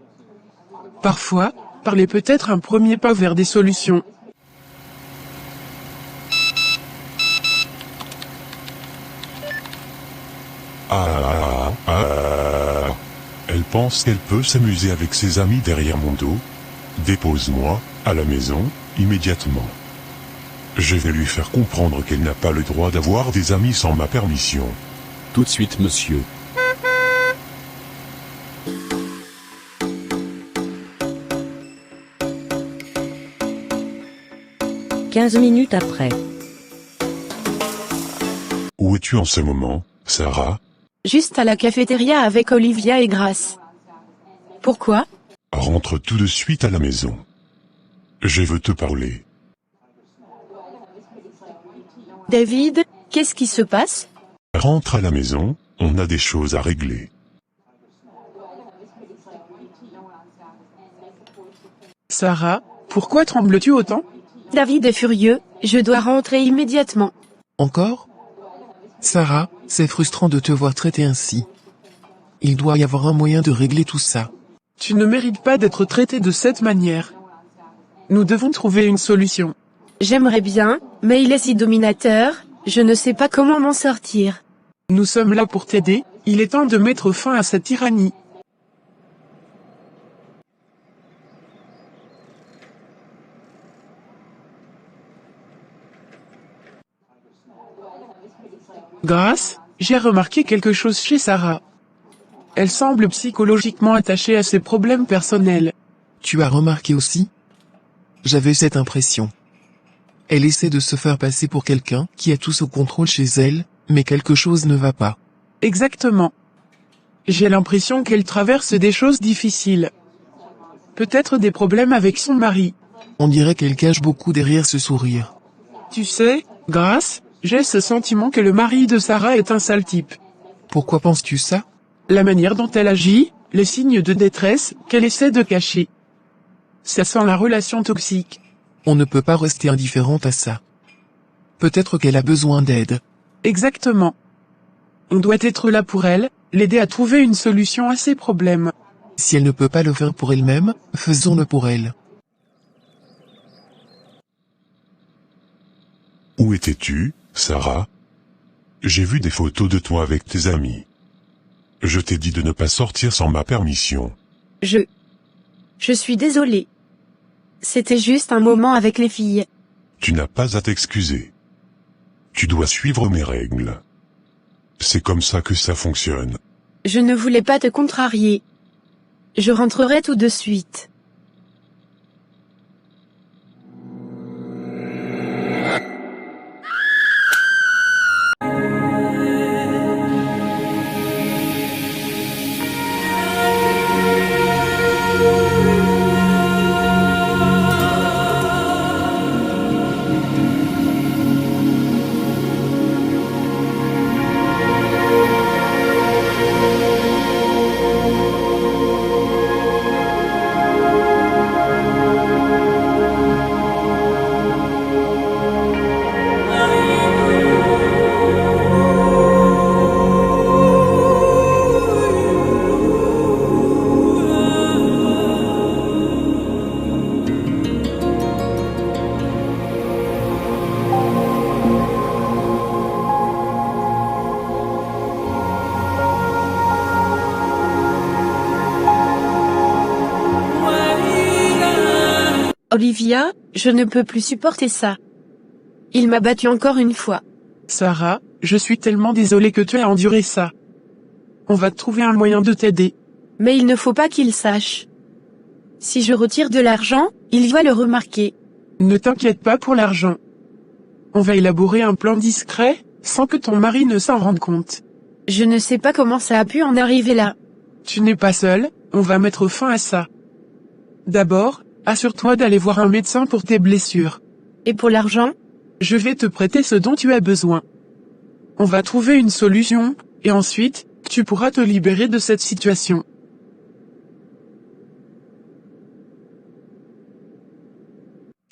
Parfois, parler peut être un premier pas vers des solutions. Elle pense qu'elle peut s'amuser avec ses amis derrière mon dos. Dépose-moi, à la maison, immédiatement. Je vais lui faire comprendre qu'elle n'a pas le droit d'avoir des amis sans ma permission. Tout de suite, monsieur. « 15 minutes après. Où es-tu en ce moment, Sarah? Juste à la cafétéria avec Olivia et Grace. Pourquoi? Rentre tout de suite à la maison. Je veux te parler. David, qu'est-ce qui se passe? Rentre à la maison, on a des choses à régler. Sarah, pourquoi trembles-tu autant? David est furieux, je dois rentrer immédiatement. Encore? Sarah, c'est frustrant de te voir traiter ainsi. Il doit y avoir un moyen de régler tout ça. Tu ne mérites pas d'être traité de cette manière. Nous devons trouver une solution. J'aimerais bien, mais il est si dominateur, je ne sais pas comment m'en sortir. Nous sommes là pour t'aider, il est temps de mettre fin à cette tyrannie. Grace, j'ai remarqué quelque chose chez Sarah. Elle semble psychologiquement attachée à ses problèmes personnels. Tu as remarqué aussi? J'avais cette impression. Elle essaie de se faire passer pour quelqu'un qui a tout sous contrôle chez elle, mais quelque chose ne va pas. Exactement. J'ai l'impression qu'elle traverse des choses difficiles. Peut-être des problèmes avec son mari. On dirait qu'elle cache beaucoup derrière ce sourire. Tu sais, Grace, j'ai ce sentiment que le mari de Sarah est un sale type. Pourquoi penses-tu ça? La manière dont elle agit, les signes de détresse qu'elle essaie de cacher. Ça sent la relation toxique. On ne peut pas rester indifférente à ça. Peut-être qu'elle a besoin d'aide. Exactement. On doit être là pour elle, l'aider à trouver une solution à ses problèmes. Si elle ne peut pas le faire pour elle-même, faisons-le pour elle. Où étais-tu, Sarah? J'ai vu des photos de toi avec tes amis. Je t'ai dit de ne pas sortir sans ma permission. Je suis désolée. C'était juste un moment avec les filles. Tu n'as pas à t'excuser. Tu dois suivre mes règles. C'est comme ça que ça fonctionne. Je ne voulais pas te contrarier. Je rentrerai tout de suite. Olivia, je ne peux plus supporter ça. Il m'a battu encore une fois. Sarah, je suis tellement désolé que tu aies enduré ça. On va trouver un moyen de t'aider. Mais il ne faut pas qu'il sache. Si je retire de l'argent, il va le remarquer. Ne t'inquiète pas pour l'argent. On va élaborer un plan discret, sans que ton mari ne s'en rende compte. Je ne sais pas comment ça a pu en arriver là. Tu n'es pas seul, on va mettre fin à ça. D'abord, assure-toi d'aller voir un médecin pour tes blessures. Et pour l'argent? Je vais te prêter ce dont tu as besoin. On va trouver une solution, et ensuite, tu pourras te libérer de cette situation.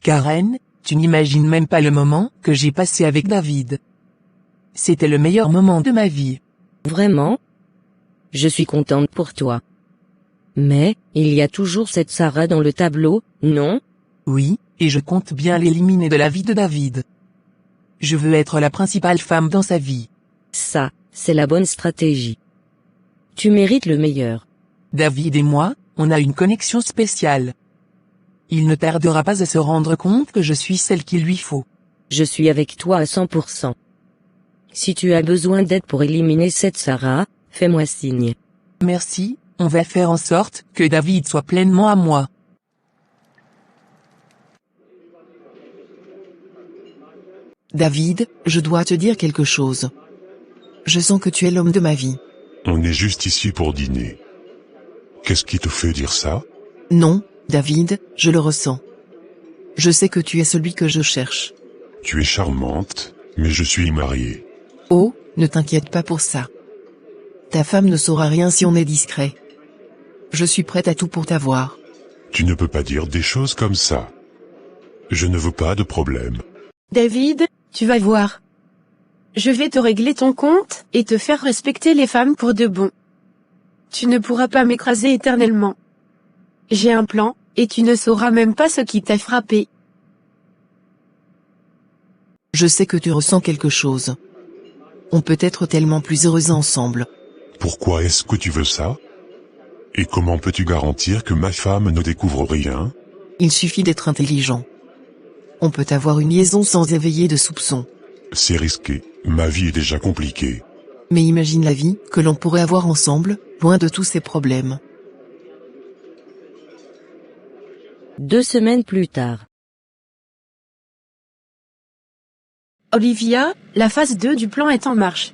Karen, tu n'imagines même pas le moment que j'ai passé avec David. C'était le meilleur moment de ma vie. Vraiment? Je suis contente pour toi. Mais, il y a toujours cette Sarah dans le tableau, non? Oui, et je compte bien l'éliminer de la vie de David. Je veux être la principale femme dans sa vie. Ça, c'est la bonne stratégie. Tu mérites le meilleur. David et moi, on a une connexion spéciale. Il ne tardera pas à se rendre compte que je suis celle qu'il lui faut. Je suis avec toi à 100%. Si tu as besoin d'aide pour éliminer cette Sarah, fais-moi signe. Merci, on va faire en sorte que David soit pleinement à moi. David, je dois te dire quelque chose. Je sens que tu es l'homme de ma vie. On est juste ici pour dîner. Qu'est-ce qui te fait dire ça? Non, David, je le ressens. Je sais que tu es celui que je cherche. Tu es charmante, mais je suis marié. Oh, ne t'inquiète pas pour ça. Ta femme ne saura rien si on est discret. Je suis prête à tout pour t'avoir. Tu ne peux pas dire des choses comme ça. Je ne veux pas de problème. David, tu vas voir. Je vais te régler ton compte, et te faire respecter les femmes pour de bon. Tu ne pourras pas m'écraser éternellement. J'ai un plan, et tu ne sauras même pas ce qui t'a frappé. Je sais que tu ressens quelque chose. On peut être tellement plus heureux ensemble. Pourquoi est-ce que tu veux ça? Et comment peux-tu garantir que ma femme ne découvre rien? Il suffit d'être intelligent. On peut avoir une liaison sans éveiller de soupçons. C'est risqué, ma vie est déjà compliquée. Mais imagine la vie que l'on pourrait avoir ensemble, loin de tous ces problèmes. 2 semaines plus tard. Olivia, la phase 2 du plan est en marche.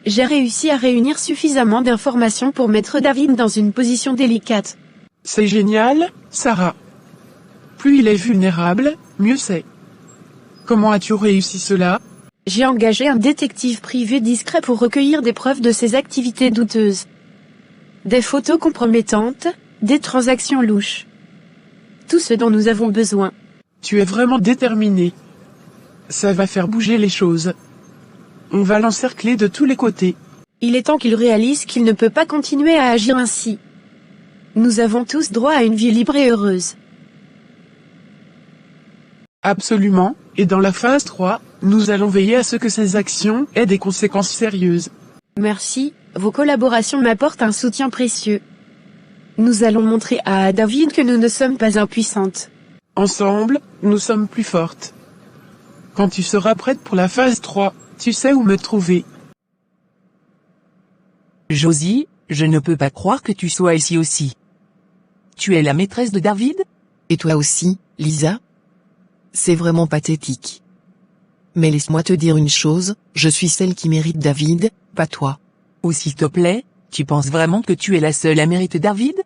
J'ai réussi à réunir suffisamment d'informations pour mettre David dans une position délicate. C'est génial, Sarah. Plus il est vulnérable, mieux c'est. Comment as-tu réussi cela? J'ai engagé un détective privé discret pour recueillir des preuves de ses activités douteuses. Des photos compromettantes, des transactions louches. Tout ce dont nous avons besoin. Tu es vraiment déterminé. Ça va faire bouger les choses. On va l'encercler de tous les côtés. Il est temps qu'il réalise qu'il ne peut pas continuer à agir ainsi. Nous avons tous droit à une vie libre et heureuse. Absolument, et dans la phase 3, nous allons veiller à ce que ces actions aient des conséquences sérieuses. Merci, vos collaborations m'apportent un soutien précieux. Nous allons montrer à David que nous ne sommes pas impuissantes. Ensemble, nous sommes plus fortes. Quand tu seras prête pour la phase 3, tu sais où me trouver. Josie, je ne peux pas croire que tu sois ici aussi. Tu es la maîtresse de David? Et toi aussi, Lisa? C'est vraiment pathétique. Mais laisse-moi te dire une chose, je suis celle qui mérite David, pas toi. Ou s'il te plaît, tu penses vraiment que tu es la seule à mériter David?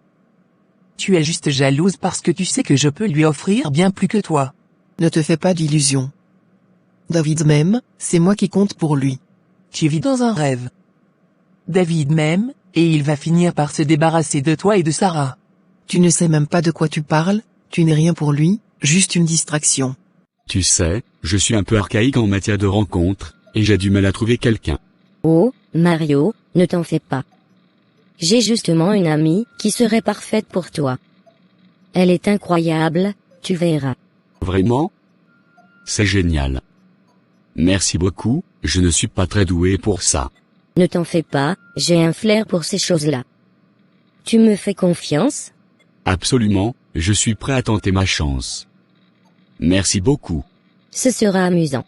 Tu es juste jalouse parce que tu sais que je peux lui offrir bien plus que toi. Ne te fais pas d'illusions. David m'aime, c'est moi qui compte pour lui. Tu vis dans un rêve. David m'aime, et il va finir par se débarrasser de toi et de Sarah. Tu ne sais même pas de quoi tu parles, tu n'es rien pour lui, juste une distraction. Tu sais, je suis un peu archaïque en matière de rencontres, et j'ai du mal à trouver quelqu'un. Oh, Mario, ne t'en fais pas. J'ai justement une amie qui serait parfaite pour toi. Elle est incroyable, tu verras. Vraiment? C'est génial. Merci beaucoup, je ne suis pas très doué pour ça. Ne t'en fais pas, j'ai un flair pour ces choses-là. Tu me fais confiance? Absolument, je suis prêt à tenter ma chance. Merci beaucoup. Ce sera amusant.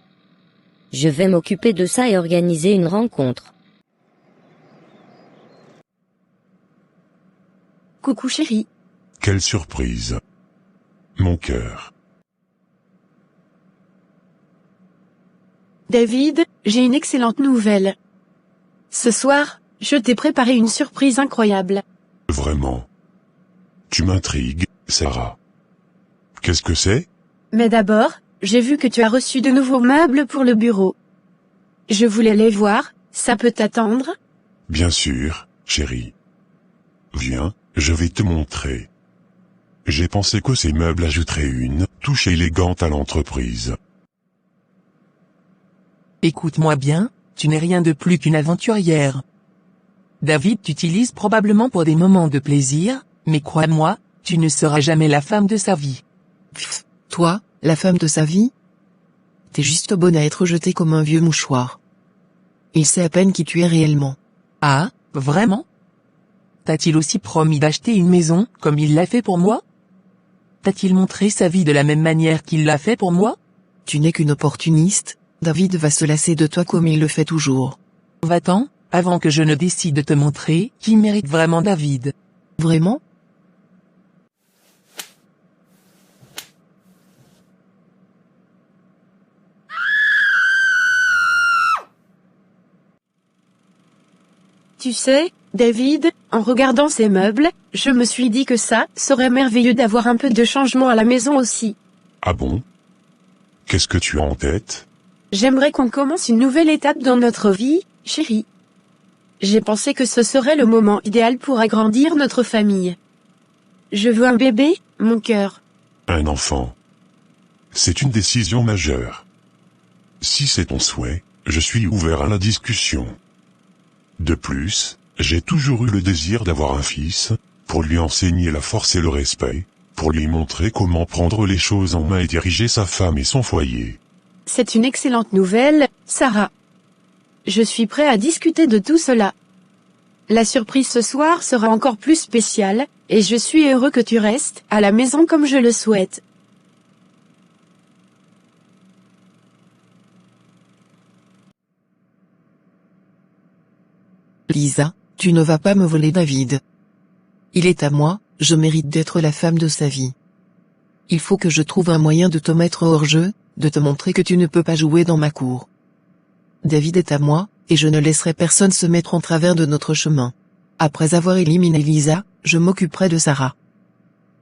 Je vais m'occuper de ça et organiser une rencontre. Coucou chérie. Quelle surprise. Mon cœur. David, j'ai une excellente nouvelle. Ce soir, je t'ai préparé une surprise incroyable. Vraiment. Tu m'intrigues, Sarah. Qu'est-ce que c'est? Mais d'abord, j'ai vu que tu as reçu de nouveaux meubles pour le bureau. Je voulais les voir, ça peut t'attendre? Bien sûr, chérie. Viens, je vais te montrer. J'ai pensé que ces meubles ajouteraient une touche élégante à l'entreprise. Écoute-moi bien, tu n'es rien de plus qu'une aventurière. David t'utilise probablement pour des moments de plaisir, mais crois-moi, tu ne seras jamais la femme de sa vie. Pfff, toi, la femme de sa vie? T'es juste bonne à être jetée comme un vieux mouchoir. Il sait à peine qui tu es réellement. Ah, vraiment? T'a-t-il aussi promis d'acheter une maison, comme il l'a fait pour moi? T'a-t-il montré sa vie de la même manière qu'il l'a fait pour moi? Tu n'es qu'une opportuniste, David va se lasser de toi comme il le fait toujours. Va-t'en, avant que je ne décide de te montrer qui mérite vraiment David. Vraiment? Tu sais, David, en regardant ces meubles, je me suis dit que ça serait merveilleux d'avoir un peu de changement à la maison aussi. Ah bon? Qu'est-ce que tu as en tête? J'aimerais qu'on commence une nouvelle étape dans notre vie, chérie. J'ai pensé que ce serait le moment idéal pour agrandir notre famille. Je veux un bébé, mon cœur. Un enfant. C'est une décision majeure. Si c'est ton souhait, je suis ouvert à la discussion. De plus, j'ai toujours eu le désir d'avoir un fils, pour lui enseigner la force et le respect, pour lui montrer comment prendre les choses en main et diriger sa femme et son foyer. C'est une excellente nouvelle, Sarah. Je suis prêt à discuter de tout cela. La surprise ce soir sera encore plus spéciale, et je suis heureux que tu restes à la maison comme je le souhaite. Lisa, tu ne vas pas me voler David. Il est à moi, je mérite d'être la femme de sa vie. Il faut que je trouve un moyen de te mettre hors jeu, de te montrer que tu ne peux pas jouer dans ma cour. David est à moi, et je ne laisserai personne se mettre en travers de notre chemin. Après avoir éliminé Lisa, je m'occuperai de Sarah.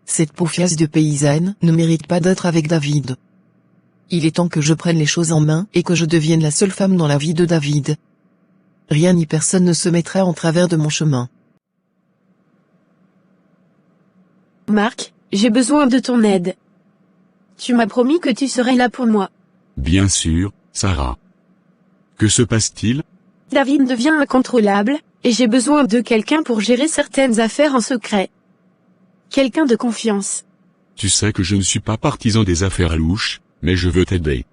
Cette paufiasse de paysanne ne mérite pas d'être avec David. Il est temps que je prenne les choses en main et que je devienne la seule femme dans la vie de David. Rien ni personne ne se mettra en travers de mon chemin. Marc, j'ai besoin de ton aide. Tu m'as promis que tu serais là pour moi. Bien sûr, Sarah. Que se passe-t-il? David devient incontrôlable, et j'ai besoin de quelqu'un pour gérer certaines affaires en secret. Quelqu'un de confiance. Tu sais que je ne suis pas partisan des affaires louches, mais je veux t'aider.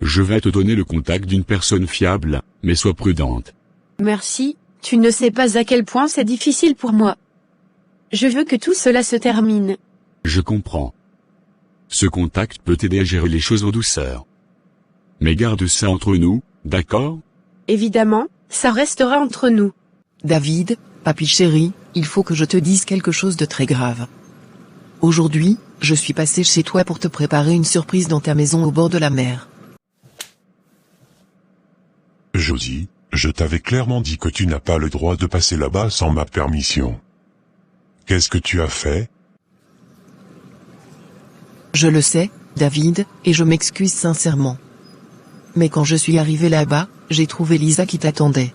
Je vais te donner le contact d'une personne fiable, mais sois prudente. Merci, tu ne sais pas à quel point c'est difficile pour moi. Je veux que tout cela se termine. Je comprends. Ce contact peut t'aider à gérer les choses en douceur. Mais garde ça entre nous, d'accord? Évidemment, ça restera entre nous. David, papy chéri, il faut que je te dise quelque chose de très grave. Aujourd'hui, je suis passé chez toi pour te préparer une surprise dans ta maison au bord de la mer. Josie, je t'avais clairement dit que tu n'as pas le droit de passer là-bas sans ma permission. Qu'est-ce que tu as fait? Je le sais, David, et je m'excuse sincèrement. Mais quand je suis arrivé là-bas, j'ai trouvé Lisa qui t'attendait.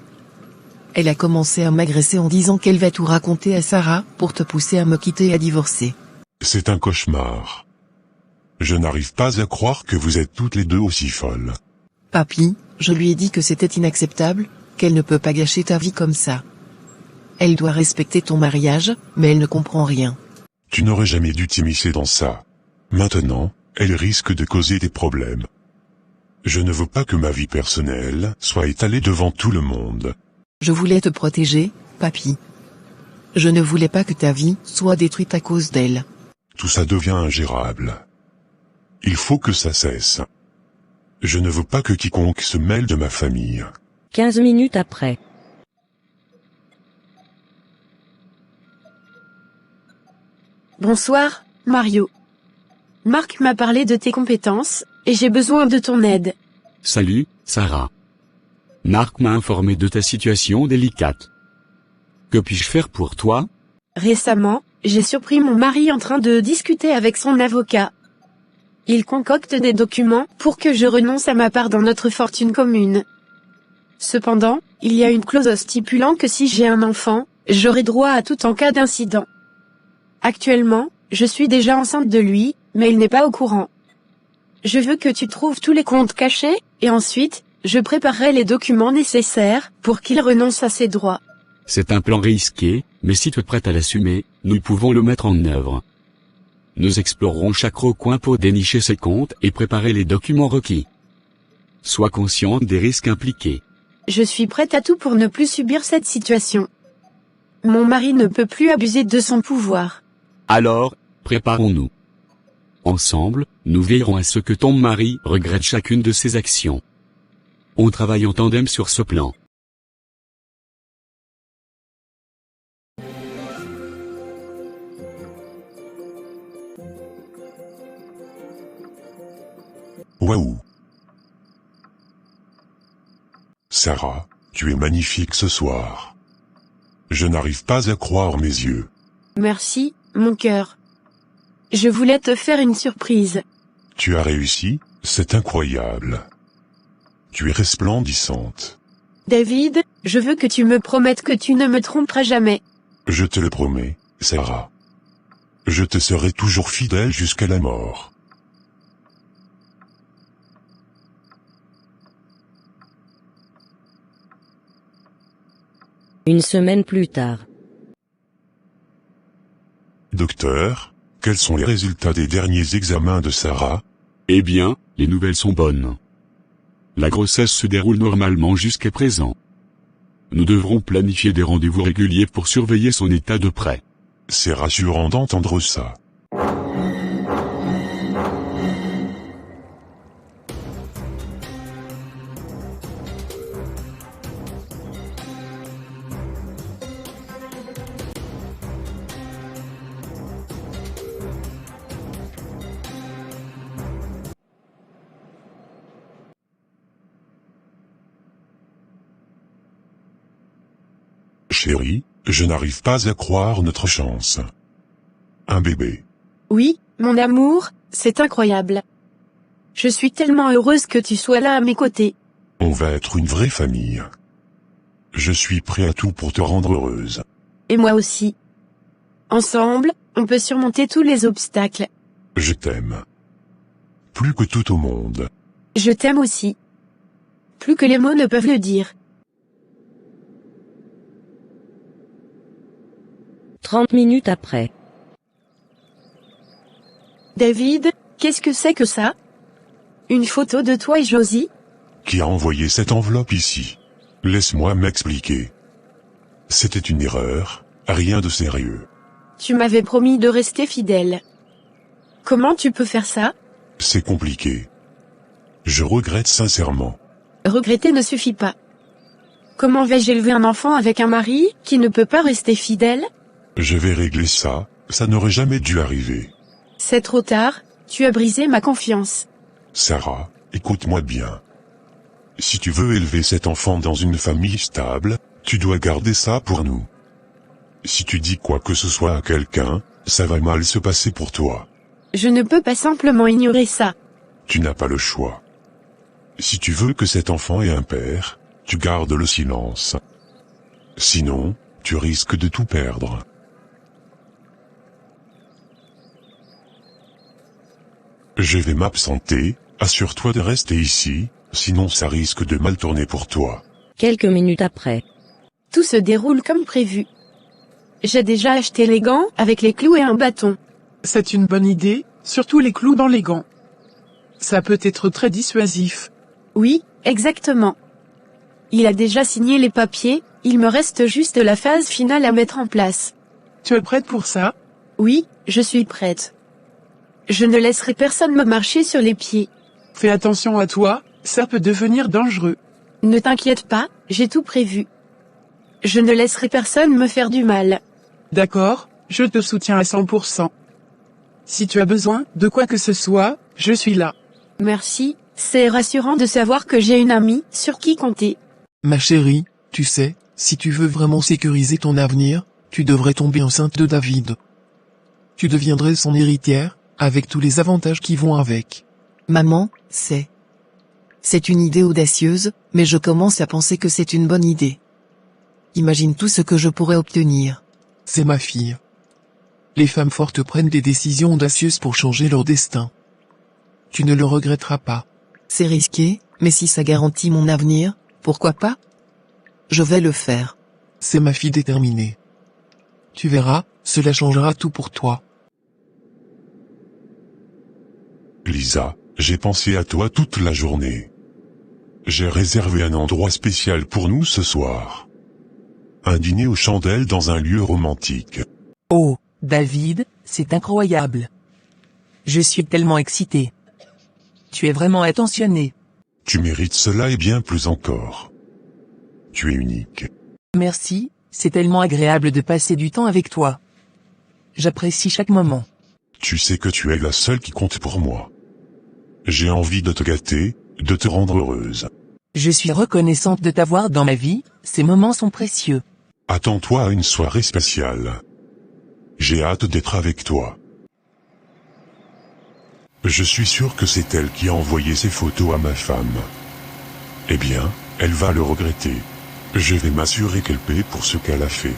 Elle a commencé à m'agresser en disant qu'elle va tout raconter à Sarah pour te pousser à me quitter et à divorcer. C'est un cauchemar. Je n'arrive pas à croire que vous êtes toutes les deux aussi folles. Papy, je lui ai dit que c'était inacceptable, qu'elle ne peut pas gâcher ta vie comme ça. Elle doit respecter ton mariage, mais elle ne comprend rien. Tu n'aurais jamais dû t'immiscer dans ça. Maintenant, elle risque de causer des problèmes. Je ne veux pas que ma vie personnelle soit étalée devant tout le monde. Je voulais te protéger, papy. Je ne voulais pas que ta vie soit détruite à cause d'elle. tout ça devient ingérable. Il faut que ça cesse. Je ne veux pas que quiconque se mêle de ma famille. 15 minutes après. Bonsoir, Mario. Marc m'a parlé de tes compétences, et j'ai besoin de ton aide. Salut, Sarah. Marc m'a informé de ta situation délicate. Que puis-je faire pour toi? Récemment, j'ai surpris mon mari en train de discuter avec son avocat. Il concocte des documents pour que je renonce à ma part dans notre fortune commune. Cependant, il y a une clause stipulant que si j'ai un enfant, j'aurai droit à tout en cas d'incident. Actuellement, je suis déjà enceinte de lui, mais il n'est pas au courant. Je veux que tu trouves tous les comptes cachés, et ensuite, je préparerai les documents nécessaires pour qu'il renonce à ses droits. C'est un plan risqué, mais si tu es prête à l'assumer, nous pouvons le mettre en œuvre. Nous explorerons chaque recoin pour dénicher ces comptes et préparer les documents requis. Sois consciente des risques impliqués. Je suis prête à tout pour ne plus subir cette situation. Mon mari ne peut plus abuser de son pouvoir. Alors, préparons-nous. Ensemble, nous veillerons à ce que ton mari regrette chacune de ses actions. On travaille en tandem sur ce plan. Waouh! Sarah, tu es magnifique ce soir. Je n'arrive pas à croire mes yeux. Merci, mon cœur. Je voulais te faire une surprise. Tu as réussi, c'est incroyable. Tu es resplendissante. David, je veux que tu me promettes que tu ne me tromperas jamais. Je te le promets, Sarah. Je te serai toujours fidèle jusqu'à la mort. Une semaine plus tard. Docteur, quels sont les résultats des derniers examens de Sarah? Eh bien, les nouvelles sont bonnes. La grossesse se déroule normalement jusqu'à présent. Nous devrons planifier des rendez-vous réguliers pour surveiller son état de près. C'est rassurant d'entendre ça. Chérie, je n'arrive pas à croire notre chance. Un bébé. Oui, mon amour, c'est incroyable. Je suis tellement heureuse que tu sois là à mes côtés. On va être une vraie famille. Je suis prêt à tout pour te rendre heureuse. Et moi aussi. Ensemble, on peut surmonter tous les obstacles. Je t'aime. Plus que tout au monde. Je t'aime aussi. Plus que les mots ne peuvent le dire. 30 minutes après. David, qu'est-ce que c'est que ça? Une photo de toi et Josie? Qui a envoyé cette enveloppe ici? Laisse-moi m'expliquer. C'était une erreur, rien de sérieux. Tu m'avais promis de rester fidèle. Comment tu peux faire ça? C'est compliqué. Je regrette sincèrement. Regretter ne suffit pas. Comment vais-je élever un enfant avec un mari qui ne peut pas rester fidèle? Je vais régler ça, ça n'aurait jamais dû arriver. C'est trop tard, tu as brisé ma confiance. Sarah, écoute-moi bien. Si tu veux élever cet enfant dans une famille stable, tu dois garder ça pour nous. Si tu dis quoi que ce soit à quelqu'un, ça va mal se passer pour toi. Je ne peux pas simplement ignorer ça. Tu n'as pas le choix. Si tu veux que cet enfant ait un père, tu gardes le silence. Sinon, tu risques de tout perdre. Je vais m'absenter, assure-toi de rester ici, sinon ça risque de mal tourner pour toi. Quelques minutes après. Tout se déroule comme prévu. J'ai déjà acheté les gants avec les clous et un bâton. C'est une bonne idée, surtout les clous dans les gants. Ça peut être très dissuasif. Oui, exactement. Il a déjà signé les papiers, il me reste juste la phase finale à mettre en place. Tu es prête pour ça? Oui, je suis prête. Je ne laisserai personne me marcher sur les pieds. Fais attention à toi, ça peut devenir dangereux. Ne t'inquiète pas, j'ai tout prévu. Je ne laisserai personne me faire du mal. D'accord, je te soutiens à 100%. Si tu as besoin de quoi que ce soit, je suis là. Merci, c'est rassurant de savoir que j'ai une amie sur qui compter. Ma chérie, tu sais, si tu veux vraiment sécuriser ton avenir, tu devrais tomber enceinte de David. Tu deviendrais son héritière, avec tous les avantages qui vont avec. Maman, c'est une idée audacieuse, mais je commence à penser que c'est une bonne idée. Imagine tout ce que je pourrais obtenir. C'est ma fille. Les femmes fortes prennent des décisions audacieuses pour changer leur destin. Tu ne le regretteras pas. C'est risqué, mais si ça garantit mon avenir, pourquoi pas? Je vais le faire. C'est ma fille déterminée. Tu verras, cela changera tout pour toi. Lisa, j'ai pensé à toi toute la journée. J'ai réservé un endroit spécial pour nous ce soir. Un dîner aux chandelles dans un lieu romantique. Oh, David, c'est incroyable. Je suis tellement excité. Tu es vraiment attentionné. Tu mérites cela et bien plus encore. Tu es unique. Merci, c'est tellement agréable de passer du temps avec toi. J'apprécie chaque moment. Tu sais que tu es la seule qui compte pour moi. J'ai envie de te gâter, de te rendre heureuse. Je suis reconnaissante de t'avoir dans ma vie, ces moments sont précieux. Attends-toi à une soirée spéciale. J'ai hâte d'être avec toi. Je suis sûr que c'est elle qui a envoyé ces photos à ma femme. Eh bien, elle va le regretter. Je vais m'assurer qu'elle paie pour ce qu'elle a fait.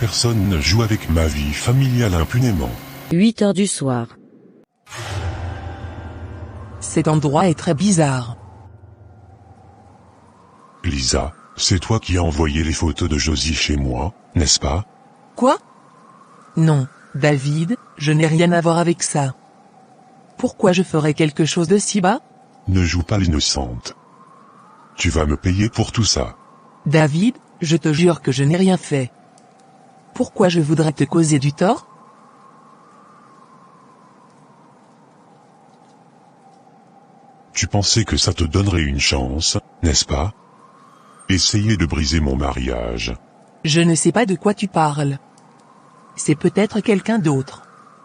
Personne ne joue avec ma vie familiale impunément. 8 heures du soir. Cet endroit est très bizarre. Lisa, c'est toi qui as envoyé les photos de Josie chez moi, n'est-ce pas? Quoi? Non, David, je n'ai rien à voir avec ça. Pourquoi je ferais quelque chose de si bas? Ne joue pas l'innocente. Tu vas me payer pour tout ça. David, je te jure que je n'ai rien fait. Pourquoi je voudrais te causer du tort? Tu pensais que ça te donnerait une chance, n'est-ce pas? Essayer de briser mon mariage. Je ne sais pas de quoi tu parles. C'est peut-être quelqu'un d'autre.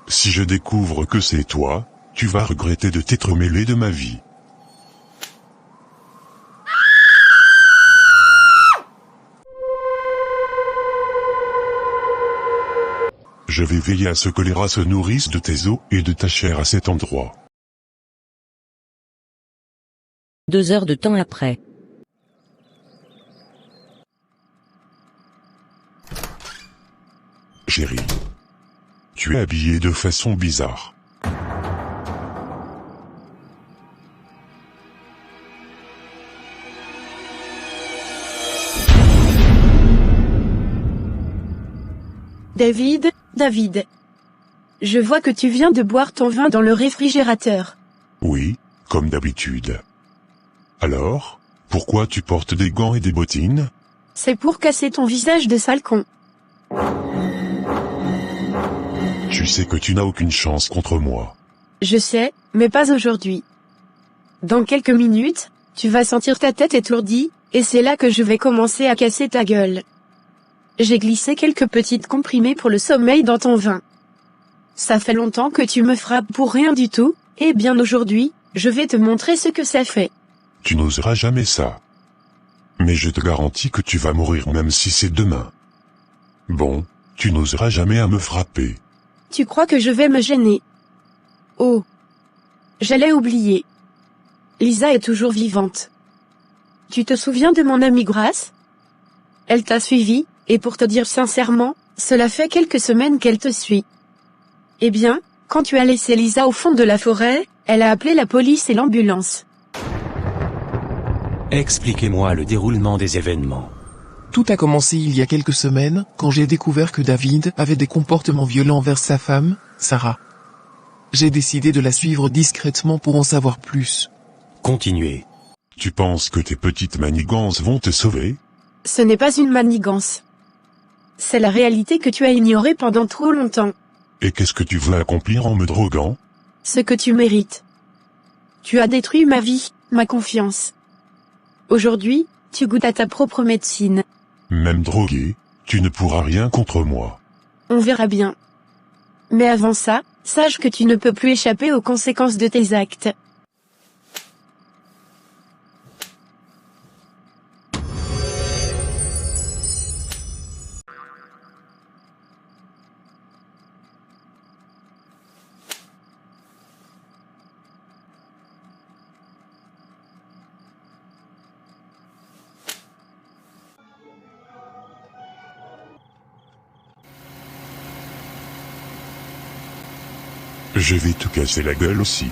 Si je découvre que c'est toi, tu vas regretter de t'être mêlé de ma vie. Je vais veiller à ce que les rats se nourrissent de tes os et de ta chair à cet endroit. 2 heures de temps après. Chérie. Tu es habillée de façon bizarre. David. Je vois que tu viens de boire ton vin dans le réfrigérateur. Oui, comme d'habitude. Alors, pourquoi tu portes des gants et des bottines? C'est pour casser ton visage de sale con. Tu sais que tu n'as aucune chance contre moi. Je sais, mais pas aujourd'hui. Dans quelques minutes, tu vas sentir ta tête étourdie, et c'est là que je vais commencer à casser ta gueule. J'ai glissé quelques petites comprimés pour le sommeil dans ton vin. Ça fait longtemps que tu me frappes pour rien du tout, et bien aujourd'hui, je vais te montrer ce que ça fait. Tu n'oseras jamais ça. Mais je te garantis que tu vas mourir même si c'est demain. Bon, tu n'oseras jamais à me frapper. Tu crois que je vais me gêner? Oh. J'allais oublier. Lisa est toujours vivante. Tu te souviens de mon amie Grace? Elle t'a suivi, et pour te dire sincèrement, cela fait quelques semaines qu'elle te suit. Eh bien, quand tu as laissé Lisa au fond de la forêt, elle a appelé la police et l'ambulance. Expliquez-moi le déroulement des événements. Tout a commencé il y a quelques semaines, quand j'ai découvert que David avait des comportements violents envers sa femme, Sarah. J'ai décidé de la suivre discrètement pour en savoir plus. Continuez. Tu penses que tes petites manigances vont te sauver? Ce n'est pas une manigance. C'est la réalité que tu as ignorée pendant trop longtemps. Et qu'est-ce que tu veux accomplir en me droguant? ce que tu mérites. Tu as détruit ma vie, ma confiance. Aujourd'hui, tu goûtes à ta propre médecine. Même drogué, tu ne pourras rien contre moi. On verra bien. Mais avant ça, sache que tu ne peux plus échapper aux conséquences de tes actes. Je vais te casser la gueule aussi.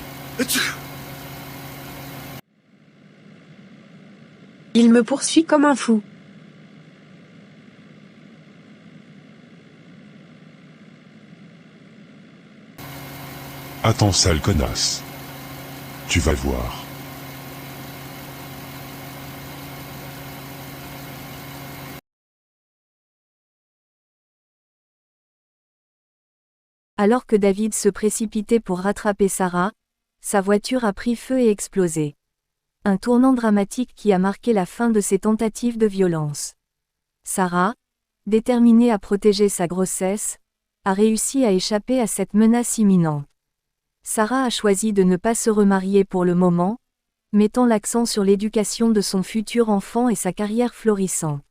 Il me poursuit comme un fou. Attends, sale connasse. Tu vas voir. Alors que David se précipitait pour rattraper Sarah, sa voiture a pris feu et explosé. Un tournant dramatique qui a marqué la fin de ses tentatives de violence. Sarah, déterminée à protéger sa grossesse, a réussi à échapper à cette menace imminente. Sarah a choisi de ne pas se remarier pour le moment, mettant l'accent sur l'éducation de son futur enfant et sa carrière florissante.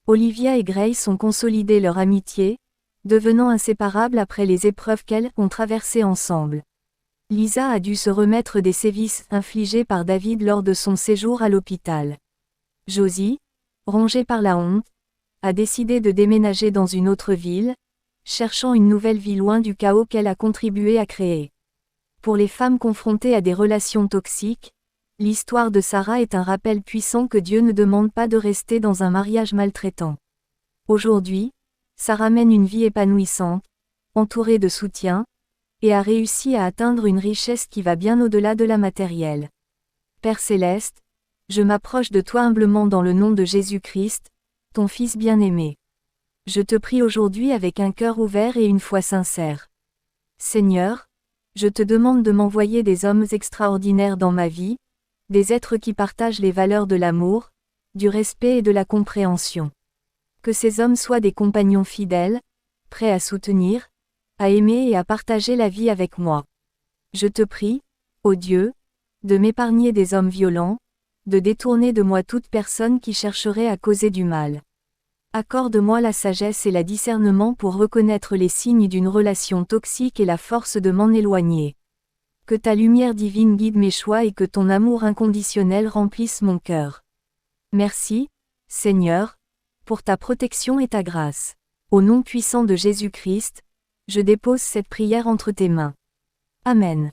Olivia et Grace ont consolidé leur amitié, devenant inséparables après les épreuves qu'elles ont traversées ensemble. Lisa a dû se remettre des sévices infligés par David lors de son séjour à l'hôpital. Josie, rongée par la honte, a décidé de déménager dans une autre ville, cherchant une nouvelle vie loin du chaos qu'elle a contribué à créer. Pour les femmes confrontées à des relations toxiques, l'histoire de Sarah est un rappel puissant que Dieu ne demande pas de rester dans un mariage maltraitant. Aujourd'hui, Sarah mène une vie épanouissante, entourée de soutien, et a réussi à atteindre une richesse qui va bien au-delà de la matérielle. Père céleste, je m'approche de toi humblement dans le nom de Jésus-Christ, ton Fils bien-aimé. Je te prie aujourd'hui avec un cœur ouvert et une foi sincère. Seigneur, je te demande de m'envoyer des hommes extraordinaires dans ma vie, des êtres qui partagent les valeurs de l'amour, du respect et de la compréhension. Que ces hommes soient des compagnons fidèles, prêts à soutenir, à aimer et à partager la vie avec moi. Je te prie, ô Dieu, de m'épargner des hommes violents, de détourner de moi toute personne qui chercherait à causer du mal. Accorde-moi la sagesse et le discernement pour reconnaître les signes d'une relation toxique et la force de m'en éloigner. Que ta lumière divine guide mes choix et que ton amour inconditionnel remplisse mon cœur. Merci, Seigneur, pour ta protection et ta grâce. Au nom puissant de Jésus-Christ, je dépose cette prière entre tes mains. Amen.